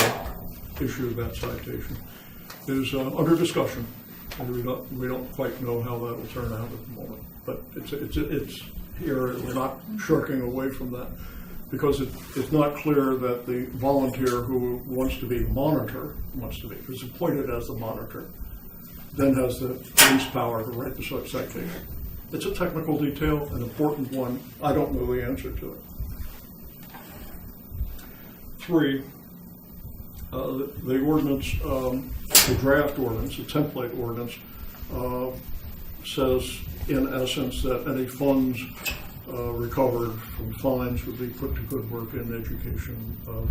issue that citation, is under discussion, and we don't quite know how that will turn out at the moment. But it's here. We're not shirking away from that, because it's not clear that the volunteer who wants to be monitor who's appointed as the monitor, then has the police power to write the citation. It's a technical detail, an important one. I don't know the answer to it. 3, The ordinance, the draft ordinance, the template ordinance, says in essence that any funds recovered from fines would be put to good work in education of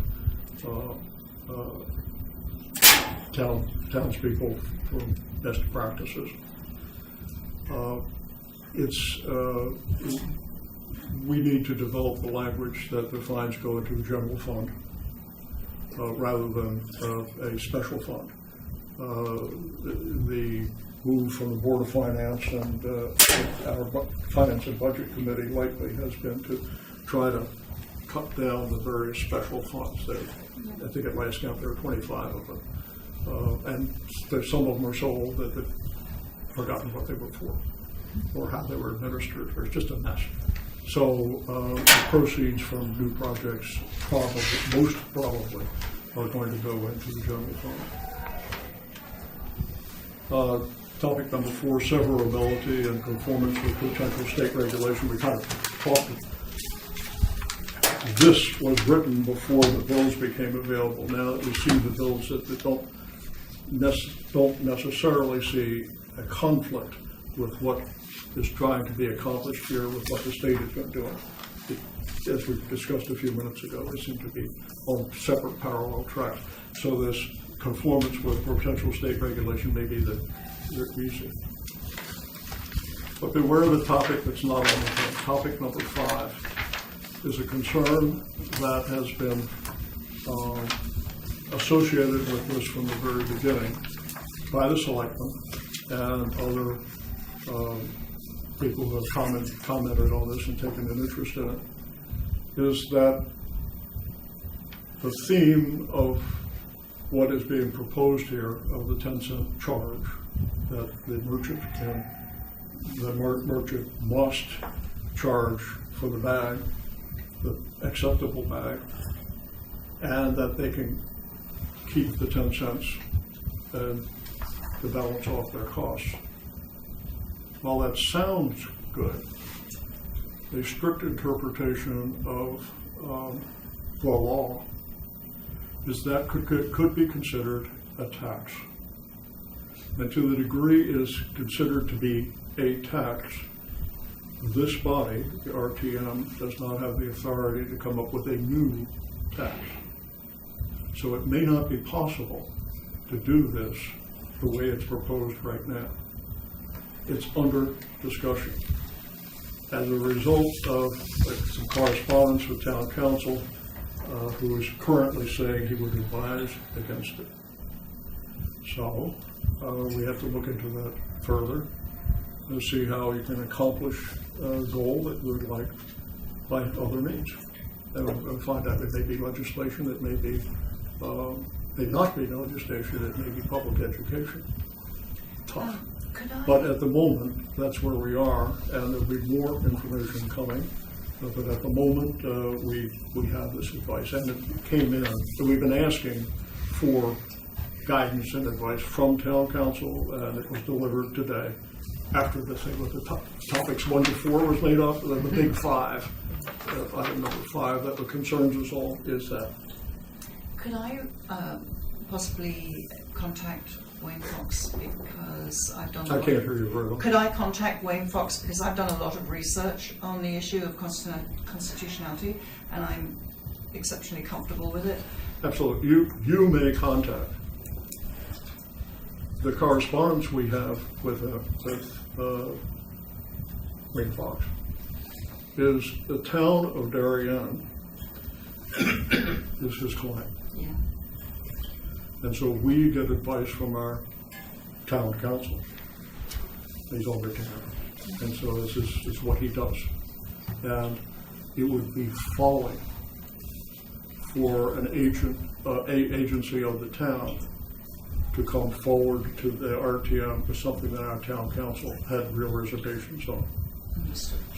townspeople for best practices. We need to develop the language that the fines go into a general fund rather than a special fund. The move from the Board of Finance and our Finance and Budget Committee lately has been to try to cut down the various special funds. I think at last count there are 25 of them. And some of them are so old that they've forgotten what they were for or how they were administered. It's just a mess. So the proceeds from new projects most probably are going to go into the general fund. Topic number 4, severability and conformance with potential state regulation. We kind of talked. This was written before the bills became available. Now that we see the bills that don't necessarily see a conflict with what is trying to be accomplished here with what the state has been doing. As we discussed a few minutes ago, they seem to be on separate parallel tracks. So this conformance with potential state regulation may be the reason. But beware of the topic that's not on the thing. Topic number 5 is a concern that has been associated with this from the very beginning by the selectmen and other people who have commented on this and taken an interest in it, is that the theme of what is being proposed here of the 10-cent charge that the merchant must charge for the bag, the acceptable bag, and that they can keep the 10 cents and to balance off their costs. While that sounds good, a strict interpretation of the law is that could be considered a tax. And to the degree it is considered to be a tax, this body, the RTM, does not have the authority to come up with a new tax. So it may not be possible to do this the way it's proposed right now. It's under discussion. As a result of some correspondence with town council, who is currently saying he would advise against it. So we have to look into that further and see how we can accomplish a goal that we would like by other means. And we'll find out it may be legislation, it may be may not be legislation, it may be public education. Tough. But at the moment, that's where we are, and there'll be more information coming. But at the moment, we have this advice, and it came in. So we've been asking for guidance and advice from town council, and it was delivered today. After the thing with the topics 1 to 4 was made up, the big 5, item number 5 that concerns us all is that. Could I possibly contact Wayne Fox, because I've done. I can't hear you very well. Could I contact Wayne Fox, because I've done a lot of research on the issue of constitutionality, and I'm exceptionally comfortable with it. Absolutely. You may contact. The correspondence we have with Wayne Fox is the town of Darien is his client. Yeah. And so we get advice from our town council. He's all retired. And so this is what he does. And it would be folly for an agency of the town to come forward to the RTM with something that our town council had real reservations on.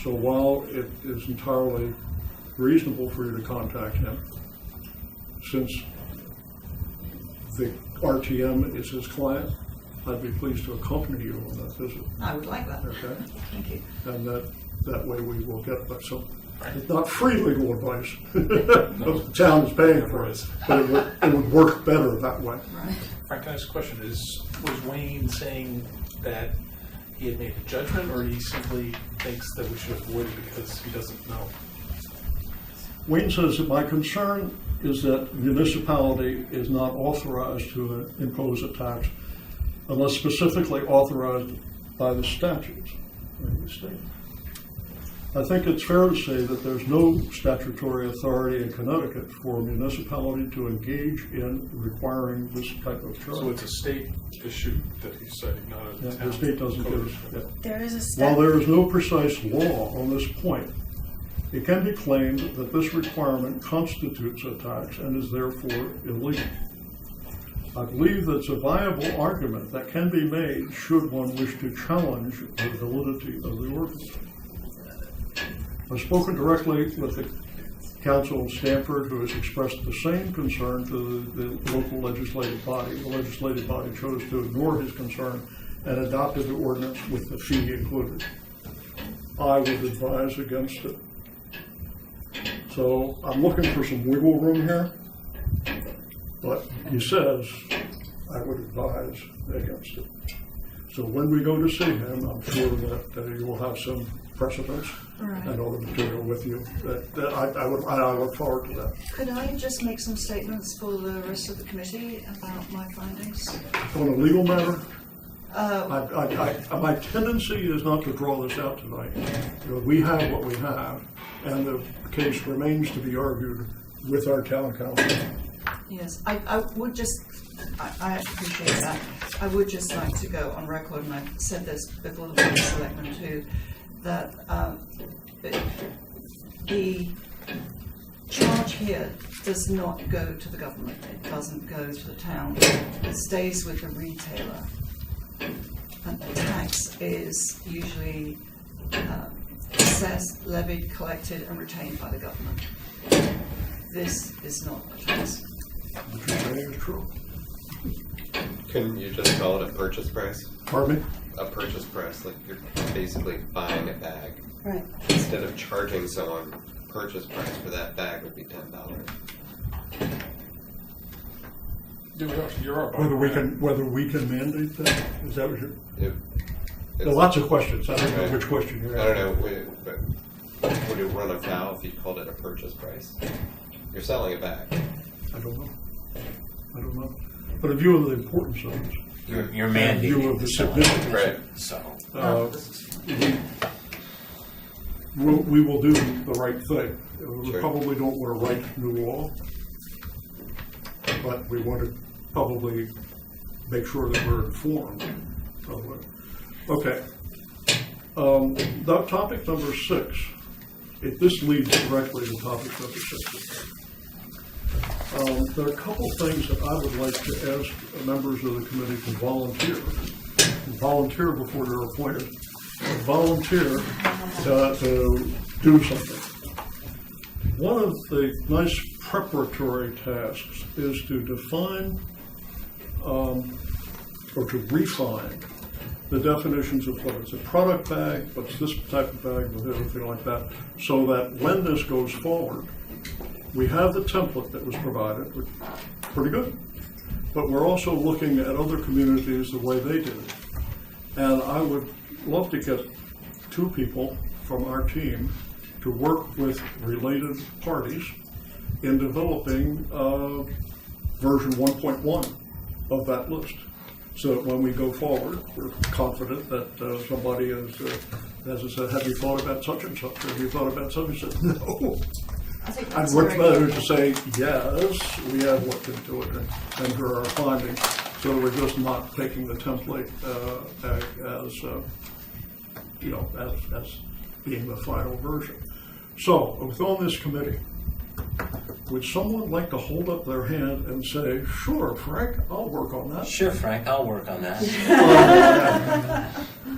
So while it is entirely reasonable for you to contact him, since the RTM is his client, I'd be pleased to accompany you on that visit. I would like that. Okay? Thank you. And that way we will get some It's not free legal advice. The town is paying for it, but it would work better that way. Frank, can I ask a question? Was Wayne saying that he had made a judgment, or he simply thinks that we should avoid it because he doesn't know? Wayne says that my concern is that municipality is not authorized to impose a tax unless specifically authorized by the statutes of the state. I think it's fair to say that there's no statutory authority in Connecticut for a municipality to engage in requiring this type of charge. So it's a state issue that he's citing, not a town. The state doesn't code give issue. us. There is a While statute. there is no precise law on this point, it can be claimed that this requirement constitutes a tax and is therefore illegal. I believe that's a viable argument that can be made should one wish to challenge the validity of the ordinance. I've spoken directly with the council of Stamford, who has expressed the same concern to the local legislative body. The legislative body chose to ignore his concern and adopted the ordinance with the fee included. I would advise against it. So I'm looking for some wiggle room here, but he says I would advise against it. So when we go to see him, I'm sure that you will have some precedents and other material with you. I look forward to that. Could I just make some statements for the rest of the committee about my findings? On a legal matter, my tendency is not to draw this out tonight. You know, we have what we have, and the case remains to be argued with our town council. Yes, I would just, I appreciate that. I would just like to go on record, and I've said this before the Board of Selectmen too, that the charge here does not go to the government. It doesn't go to the town. It stays with the retailer. And the tax is usually assessed, levied, collected, and retained by the government. This is not a tax. What you're saying is true. Couldn't you just call it a purchase price? Pardon me? A purchase price, like you're basically buying a bag. Right. Instead of charging someone, purchase price for that bag would be $10. Whether we can mandate that? Is that what you're? If- There are lots of questions. I don't know Okay. which question you're I don't asking. know, but would it run afoul if you called it a purchase price? You're selling a bag. I don't know. But in view of the importance of it, You're in mandating. view of the to sell significance, Right. So, we will do the right thing. We Sure. probably don't want to write new law, but we want to probably make sure that we're informed of it. Okay. Topic number 6. This leads directly to topic number 6. There are a couple things that I would like to ask members of the committee to volunteer before they're appointed, volunteer to do something. One of the nice preparatory tasks is to define or to refine the definitions of what is a product bag, what's this type of bag, and everything like that, so that when this goes forward, we have the template that was provided, which is pretty good, but we're also looking at other communities the way they did it. And I would love to get 2 people from our team to work with related parties in developing version 1.1 of that list. So that when we go forward, we're confident that somebody is, as I said, have you thought about such and such? Have you thought about such and such? No. I think I'd that's much very better good. to say, yes, we have looked into it and here are our findings. So we're just not taking the template as being the final version. So, within this committee, would someone like to hold up their hand and say, sure, Frank, I'll work on that? sure, Frank, I'll work on that.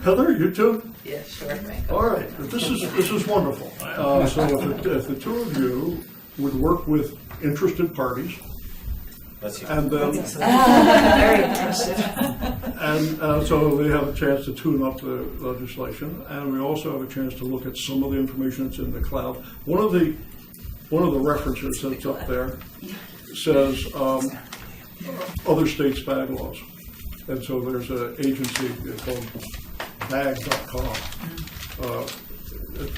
Heather, you too? Yeah, sure. All right, this is wonderful. So if the 2 of you would work with interested parties Let's see. And then, Very impressive. and so they have a chance to tune up the legislation, and we also have a chance to look at some of the information that's in the cloud. One of the references that's up there says other states' bag laws. And so there's an agency called bag.com.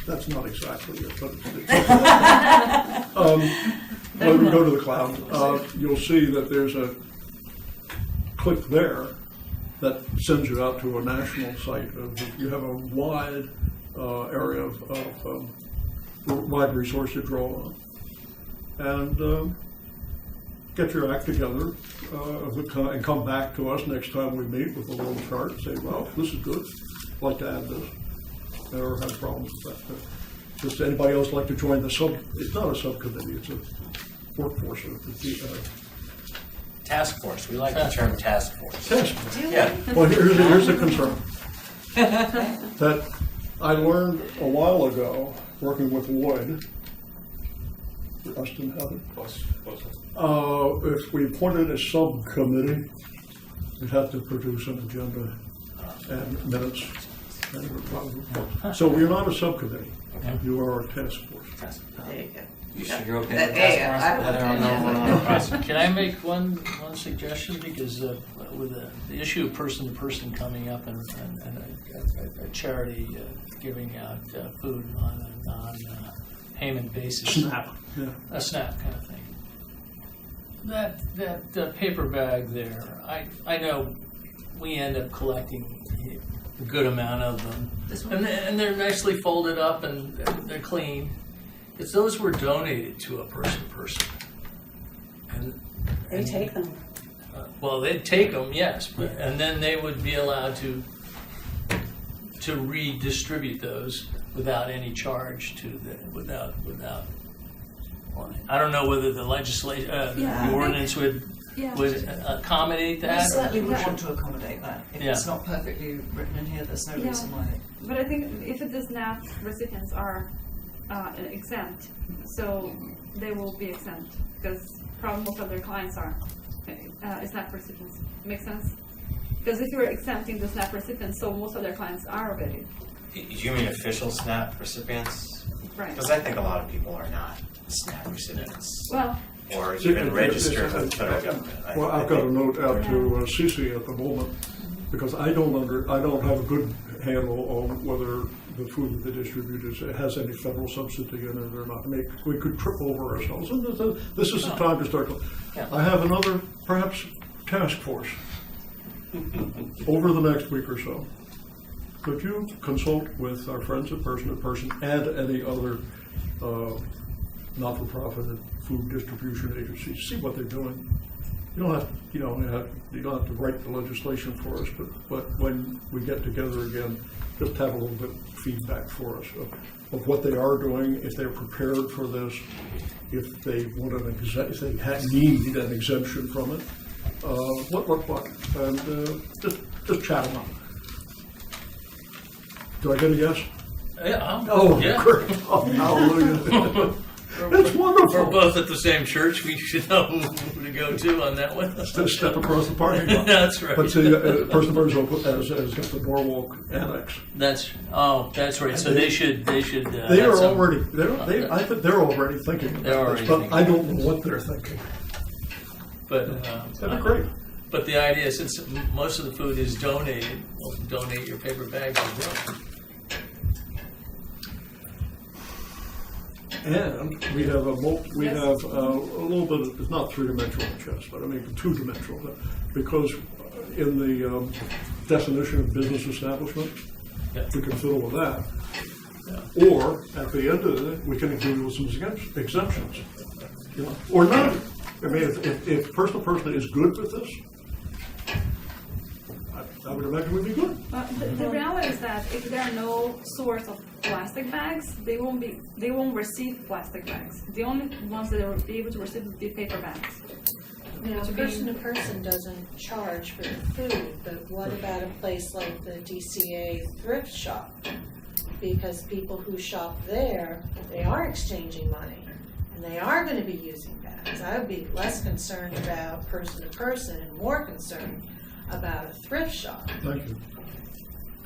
That's not exactly it, but when we go to the cloud, you'll see that there's a click there that sends you out to a national site. You have a wide area of wide resource to draw on. And get your act together and come back to us next time we meet with a little chart and say, well, this is good, I'd like to add this. Never had problems with that. Does anybody else like to join the it's not a subcommittee, it's a workforce. Task force, we like the term task force. Task force. Yeah. Well, here's the concern. That I learned a while ago, working with Lloyd, Rustin Heather. If we appointed a subcommittee, we'd have to produce an agenda and minutes. So we're not a subcommittee. You are a task force. There you go. You should go okay with task force? Can I make one suggestion? Because with the issue of person-to-person coming up and a charity giving out food on a non-payment basis. SNAP. Yeah. A SNAP kind of thing. That paper bag there, I know we end up collecting a good amount of them. And they're nicely folded up and they're clean. If those were donated to a person, and They take them. Well, they'd take them, yes, and then they would be allowed to redistribute those without any charge to without. Well, I don't know whether the legislation, the ordinance would accommodate that. We certainly would want to accommodate that. If it's Yeah. not perfectly written in here, there's no reason why. But I think if the SNAP recipients are exempt, so they will be exempt because probably most of their clients are SNAP recipients. Make sense? Because if you're exempting the SNAP recipients, so most of their clients are already. You mean official SNAP recipients? Right. Because I think a lot of people are not SNAP recipients. Well, Or even registered with the federal government. Well, I've got a note out to Cece at the moment, because I don't have a good handle on whether the food that they distribute has any federal subsidy in it or not. We could trip over ourselves, and this is the time to start. I have another, perhaps, task force over the next week or so. Could you consult with our friends at Person and any other not-for-profit food distribution agencies, see what they're doing? You don't have, you don't have to write the legislation for us, but when we get together again, just have a little bit of feedback for us of what they are doing, if they're prepared for this, if they want if they need an exemption from it, what, and just chat them up. Do I get a yes? Yeah. Oh, yeah. great! Oh, hallelujah! It's wonderful. We're both at the same church. We should know who to go to on that one. Just step across the parking lot. That's right. But see, Person has got the Norwalk Annex. That's right. So they should. They are already. I think they're already thinking about this, but I don't know what they're thinking. But that'd be great. But the idea, since most of the food is donated, well, donate your paper bags as well. And we have a little bit of, it's not three-dimensional chess, but I mean two-dimensional, because in the definition of business establishment, we can fiddle with that. Yeah. Or at the end of it, we can do some exemptions, or none. I mean, if person is good with this, I would imagine we'd be good. The reality is that if there are no source of plastic bags, they won't receive plastic bags. The only ones that will be able to receive would be paper bags. Now, person to person doesn't charge for the food, but what about a place like the DCA thrift shop? Because people who shop there, they are exchanging money. and they are gonna be using bags, I would be less concerned about person to person and more concerned about a thrift shop. Thank you.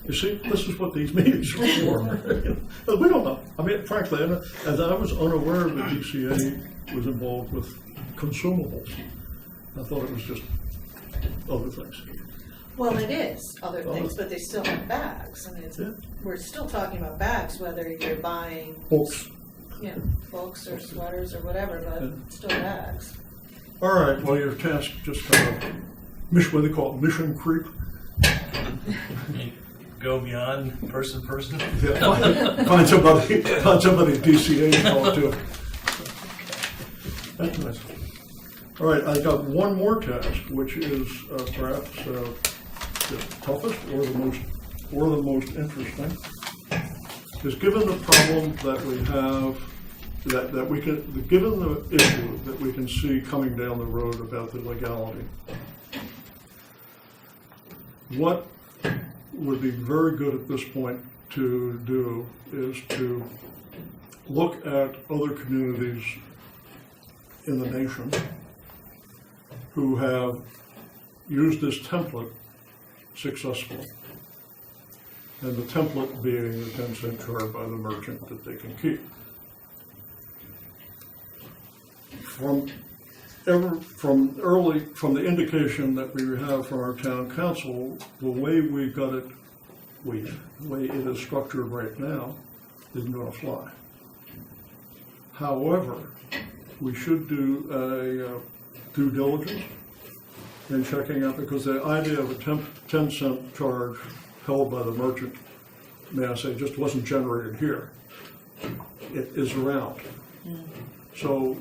You see, this is what these meetings are for. We don't know. I mean, frankly, as I was unaware that DCA was involved with consumables. I thought it was just other things. Well, it is other things, but they still have bags. I mean, we're still talking about bags, whether you're buying, Books. you know, books or sweaters or whatever, but still bags. All right, well, your task just kind of, what do they call it, mission creep? Go beyond person. Yeah, find somebody at DCA to talk to. That's nice. All right, I got one more task, which is perhaps the toughest or the most interesting. Is given the problem that we have, that we can, given the issue that we can see coming down the road about the legality, what would be very good at this point to do is to look at other communities in the nation who have used this template successfully. And the template being the 10-cent charge by the merchant that they can keep. From the indication that we have from our town council, the way we got it, the way it is structured right now, isn't going to fly. However, we should do a due diligence in checking out, because the idea of a 10-cent charge held by the merchant, may I say, just wasn't generated here. It is around. So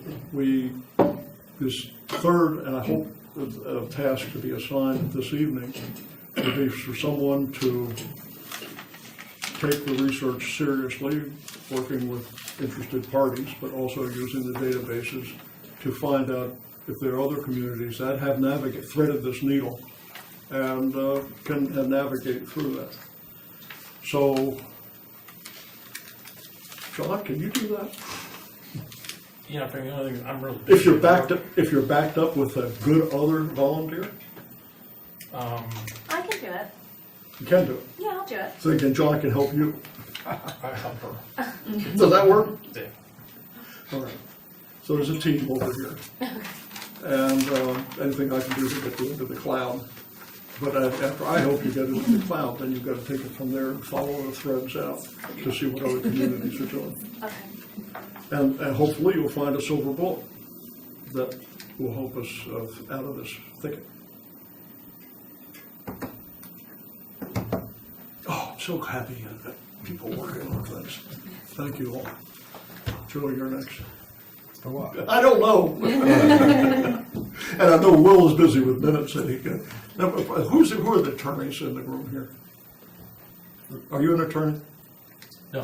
this third, and I hope a task to be assigned this evening, would be for someone to take the research seriously, working with interested parties, but also using the databases to find out if there are other communities that have threaded this needle and can navigate through that. So, John, can you do that? Yeah, I think the only thing I'm really. If you're backed up with a good other volunteer, I can do it. you can do it. Yeah, I'll do it. So again, John can help you. I help her. Does that work? Yeah. All right. So there's a team over here. And anything I can do to get you into the cloud. But after I hope you get into the cloud, then you've got to take it from there and follow the threads out to see what other communities are doing. Okay. And hopefully you'll find a silver bullet that will help us out of this thicket. Oh, I'm so happy that people working on things. Thank you all. Joe, you're next. For what? I don't know. And I know Will is busy with minutes that he can. Now, who are the attorneys in the room here? Are you an attorney? No.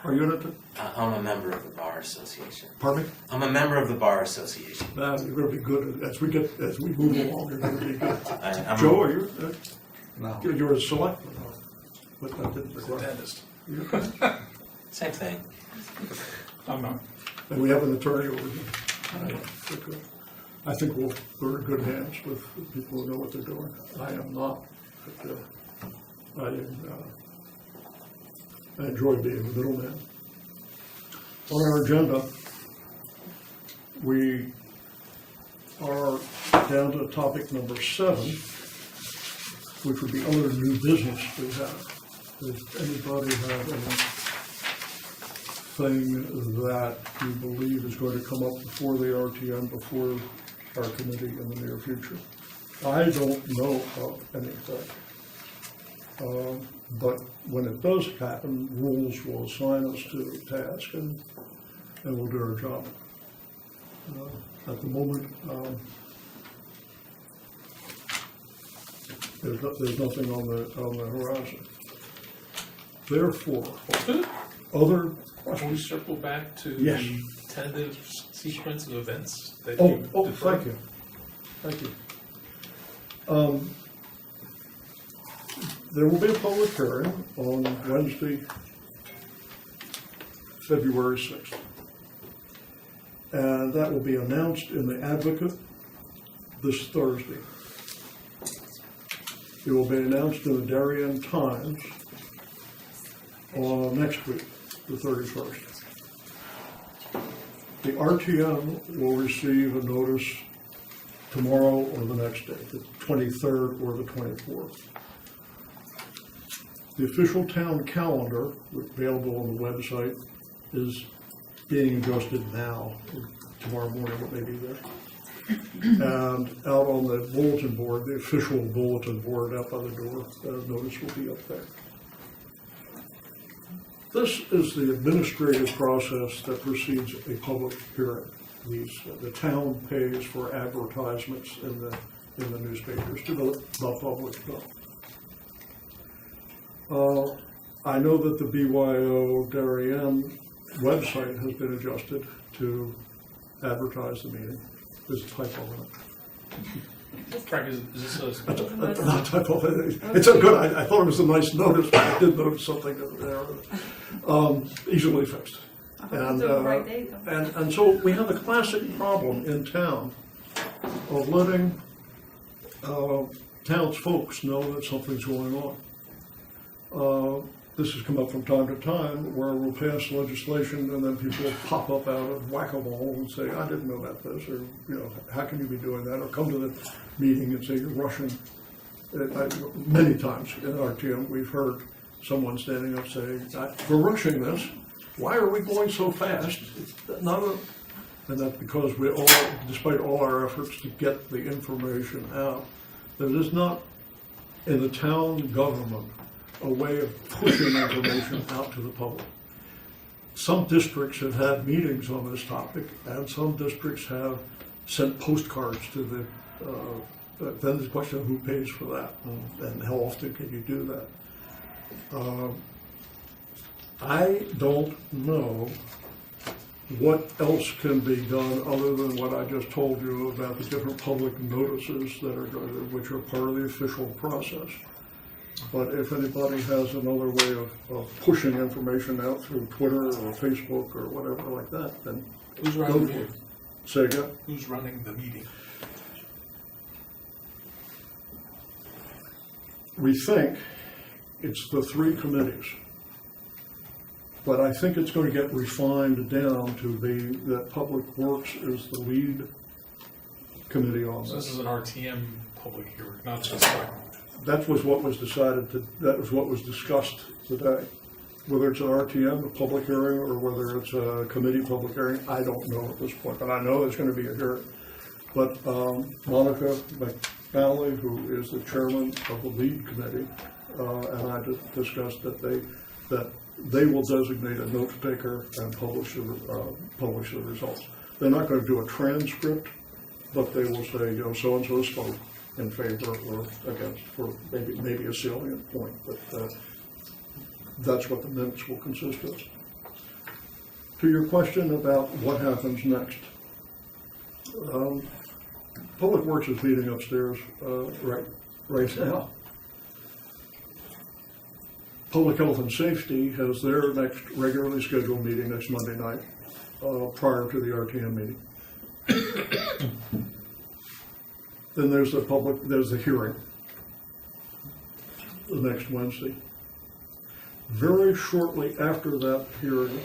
Are you an attorney? I'm a member of the Bar Association. Pardon me? I'm a member of the Bar Association. You're going to be good as we move along. You're going to be good. I'm Joe, are you? No. You're a selectman. But that didn't He's a require. dentist. Same thing. I'm not. And we have an attorney over here. I think we're in good hands with people who know what they're doing. I am not. But, I enjoy being the middleman. On our agenda, we are down to topic number 7, which would be other new business we have. Does anybody have anything that you believe is going to come up before the RTM, before our committee in the near future? I don't know of anything. But when it does happen, rules will assign us to a task and we'll do our job. At the moment, there's nothing on the horizon. Therefore, other Can we questions? circle back to Yes. the tentative sequence of events that Oh, you deferred? thank you. There will be a public hearing on Wednesday, February 6th. And that will be announced in the Advocate this Thursday. It will be announced in the Darien Times on next week, the 31st. The RTM will receive a notice tomorrow or the next day, the 23rd or the 24th. The official town calendar, available on the website, is being adjusted now. Tomorrow morning it may be there. And out on the bulletin board, the official bulletin board out by the door, the notice will be up there. This is the administrative process that precedes a public hearing. The town pays for advertisements in the newspapers to the public. I know that the BYO Darien website has been adjusted to advertise the meeting. There's a typo in it. Frank, is this a? Not typo. It's a good. I thought it was a nice notice, but I did notice something there. Easily fixed. And so we have a classic problem in town of letting townsfolk know that something's going on. This has come up from time to time where we'll pass legislation and then people will pop up out of whack-a-mole and say, I didn't know about this, or, how can you be doing that? Or come to the meeting and say, you're rushing. Many times in RTM, we've heard someone standing up saying, we're rushing this. Why are we going so fast? And that's because we all, despite all our efforts to get the information out, there is not in the town government a way of pushing information out to the public. Some districts have had meetings on this topic, and some districts have sent postcards to the, then there's a question of who pays for that, and how often can you do that. I don't know what else can be done other than what I just told you about the different public notices that are which are part of the official process. But if anybody has another way of pushing information out through Twitter or Facebook or whatever like that, then Who's running the meeting? Say again? Who's running the meeting? We think it's the three committees. But I think it's going to get refined down to be that Public Works is the lead committee on So this. this is an RTM public hearing, not just like. That was what was decided that was what was discussed today. Whether it's an RTM, a public hearing, or whether it's a committee public hearing, I don't know at this point, but I know there's going to be a hearing. But Monica McNally, who is the chairman of the lead committee, and I just discussed that they will designate a note taker and publish the results. They're not going to do a transcript, but they will say, so-and-so spoke in favor or against for maybe a salient point, but that's what the minutes will consist of. To your question about what happens next, Public Works is meeting upstairs right now. Public Health and Safety has their next regularly scheduled meeting next Monday night, prior to the RTM meeting. Then there's the hearing the next Wednesday. Very shortly after that hearing,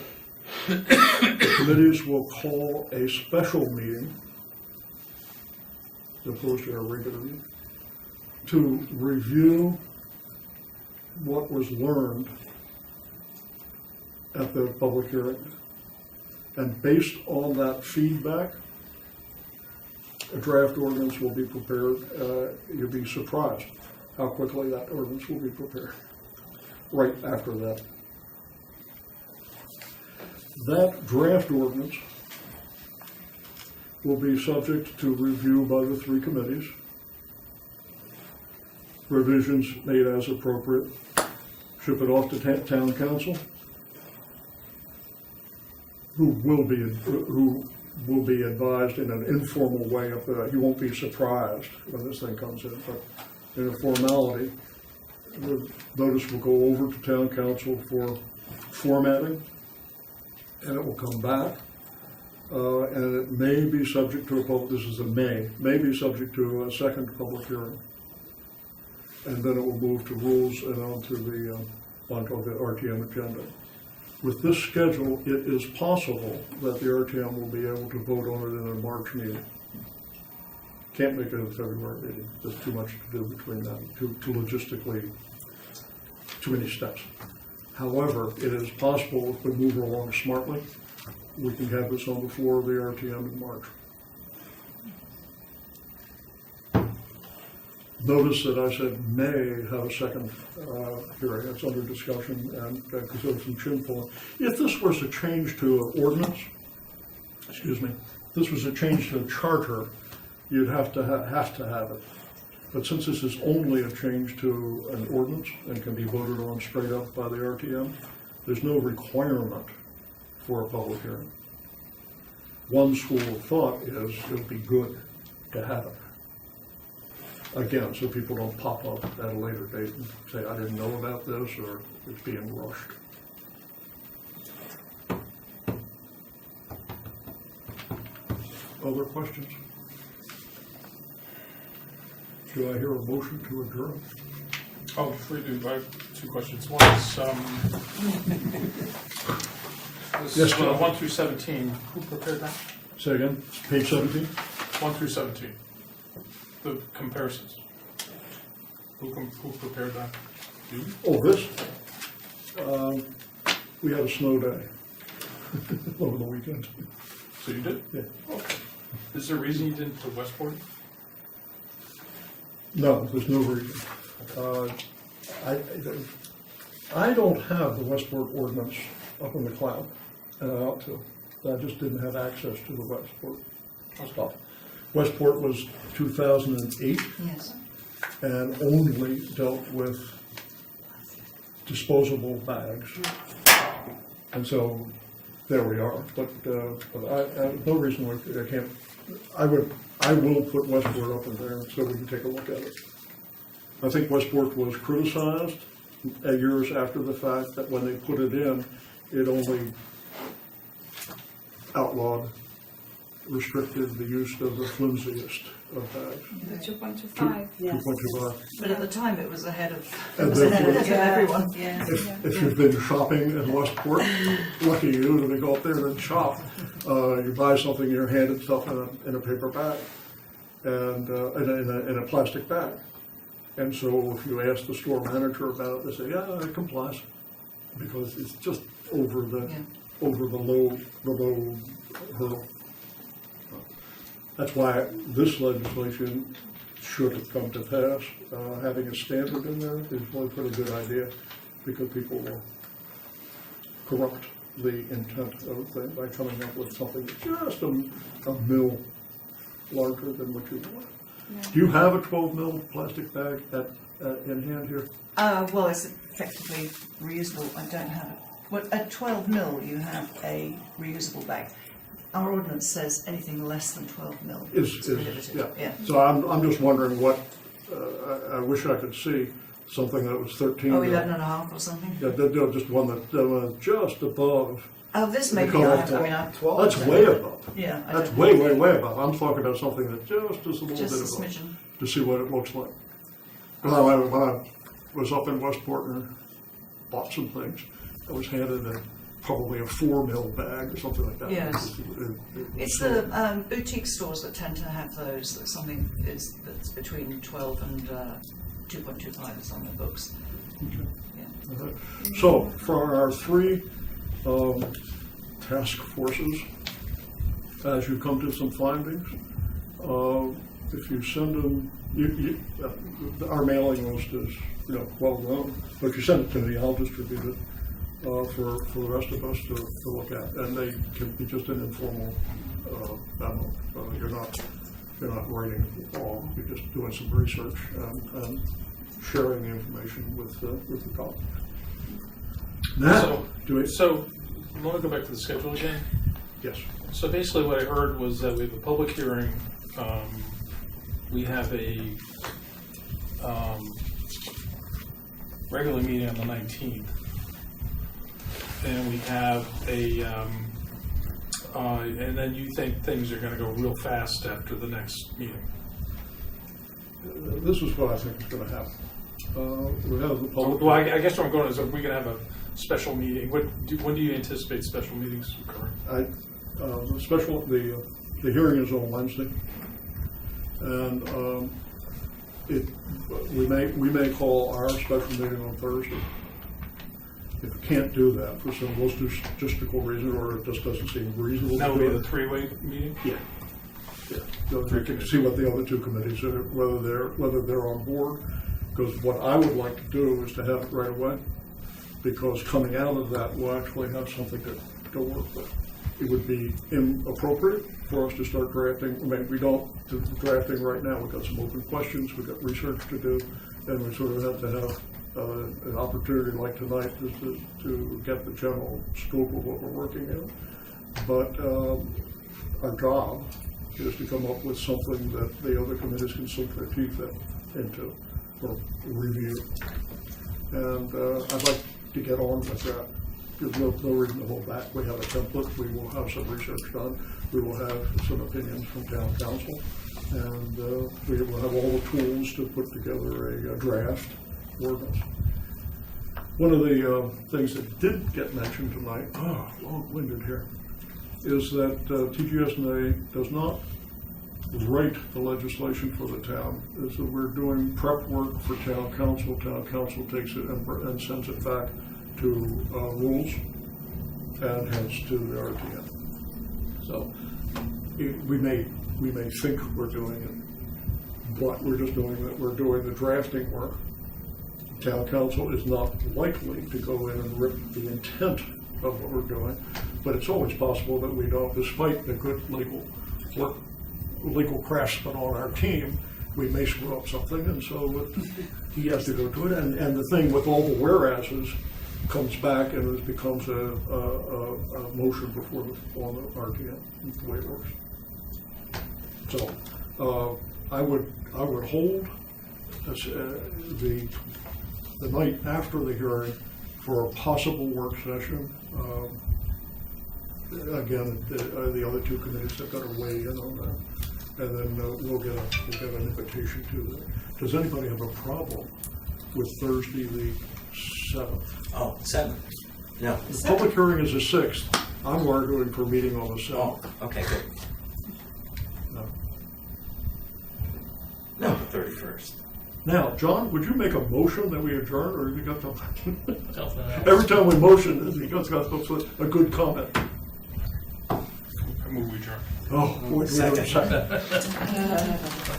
the committees will call a special meeting, as opposed to a regular meeting, to review what was learned at the public hearing. And based on that feedback, a draft ordinance will be prepared. You'll be surprised how quickly that ordinance will be prepared right after that. That draft ordinance will be subject to review by the three committees, revisions made as appropriate, ship it off to town council, who will be advised in an informal way of that. You won't be surprised when this thing comes in, but in a formality, the notice will go over to town council for formatting, and it will come back, And it may be subject to this is a may be subject to a second public hearing. And then it will move to rules and onto the RTM agenda. With this schedule, it is possible that the RTM will be able to vote on it in a March meeting. Can't make it a February meeting. There's too much to do between them, too logistically, too many steps. However, it is possible if we move along smartly, we can have this on the floor of the RTM in March. Notice that I said may have a second hearing. It's under discussion and because there was some chin pulling. If this was a change to an ordinance, excuse me, if this was a change to a charter, you'd have to have it. But since this is only a change to an ordinance and can be voted on straight up by the RTM, there's no requirement for a public hearing. One school of thought is it would be good to have it. Again, so people don't pop up at a later date and say, I didn't know about this, or it's being rushed. Other questions? Do I hear a motion to adjourn? Oh, before you do, I have two questions. One is, Yes, John. 1 through 17, who prepared that? Say again, page 17? 1 through 17, the comparisons. Who prepared that? You? Oh, this? We had a snow day over the weekend. So you did? Yeah. Okay. Is there a reason you didn't to Westport? No, there's no reason. I don't have the Westport ordinance up in the cloud, and I ought to. I just didn't have access to the Westport stuff. Westport was 2008. Yes. And only dealt with disposable bags. And so there we are. But I no reason why I can't. I will put Westport up in there so we can take a look at it. I think Westport was criticized years after the fact that when they put it in, it only outlawed, restricted the use of the flimsiest of bags. The 2.25. Yes. 2.25. But at the time, it was ahead of, And therefore, everyone. Yeah. if you've been shopping in Westport, lucky you to go up there and shop. You buy something, you're handed stuff in a paper bag and in a plastic bag. And so if you ask the store manager about it, they say, yeah, it complies, because it's just over the low hurdle. That's why this legislation, should it come to pass, having a standard in there is really a pretty good idea, because people will corrupt the intent of the thing by coming up with something just a mil larger than what you want. Yeah. Do you have a 12 mil plastic bag in hand here? Well, it's effectively reusable. I don't have it. Well, at 12 mil, you have a reusable bag. Our ordinance says anything less than 12 mil is prohibited. Yeah. So I'm just wondering what, I wish I could see something that was 13. Oh, 11 and a half or something? Yeah, just one that just above. Oh, this may be, That's way above. Yeah. That's way above. I'm talking about something that just is a little Just bit a above, smidgen. to see what it looks like. When I was up in Westport and bought some things, I was handed probably a 4 mil bag or something like that. Yes. It's the boutique stores that tend to have those, that something that's between 12 and 2.25 is on the books. Okay. Yeah. So, for our 3 task forces, as you come to some findings, if you send them, our mailing list is well known, but if you send it to me, I'll distribute it for the rest of us to look at, and they can be just an informal memo. You're not writing it all. You're just doing some research and sharing the information with the colleagues. Now, So, I want to go back to the schedule again. Yes. So basically what I heard was that we have a public hearing, we have a regular meeting on the 19th, and we have a and then you think things are gonna go real fast after the next meeting. This is what I think is gonna happen. We have the public. Well, I guess where I'm going is, are we gonna have a special meeting? When do you anticipate special meetings occurring? The hearing is on Wednesday, and we may call our special meeting on Thursday. If we can't do that for some logistical reason, or it just doesn't seem reasonable That to will do be it. the three-way meeting? Yeah. So we can see what the other two committees are, whether they're on board. Because what I would like to do is to have it right away, because coming out of that, we'll actually have something to work with. It would be inappropriate for us to start drafting. I mean, we don't do drafting right now. We've got some open questions, we've got research to do, and we sort of have to have an opportunity like tonight just to get the general scope of what we're working in. But our job is to come up with something that the other committees can sink their teeth into for review. And I'd like to get on with that. There's no reason to hold back. We have a template. We will have some research done. We will have some opinions from town council. And we will have all the tools to put together a draft ordinance. One of the things that did get mentioned tonight, long-winded here, is that TGS&A does not write the legislation for the town. So we're doing prep work for town council. Town council takes it and sends it back to rules and hence to the RTM. So we may think we're doing it, but we're just doing that. We're doing the drafting work. Town council is not likely to go in and rip the intent of what we're doing, but it's always possible that we don't, despite the good legal craftsmen on our team, we may screw up something, and so he has to go to it. And the thing with all the whereases comes back and it becomes a motion before on the RTM. That's the way it works. So I would hold the night after the hearing for a possible work session. Again, the other two committees have got to weigh in on that, and then we'll get an invitation to that. Does anybody have a problem with Thursday the 7th? Oh, 7th? No. The public hearing is the 6th. I'm arguing for meeting on the 7th. Oh, okay, good. No. No, the 31st. Now, John, would you make a motion that we adjourn, or have you got something? Something else. Every time we motion, he got a good comment. I move we adjourn. Oh, wait, Second. second.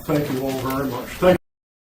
Thank you all very much. Thank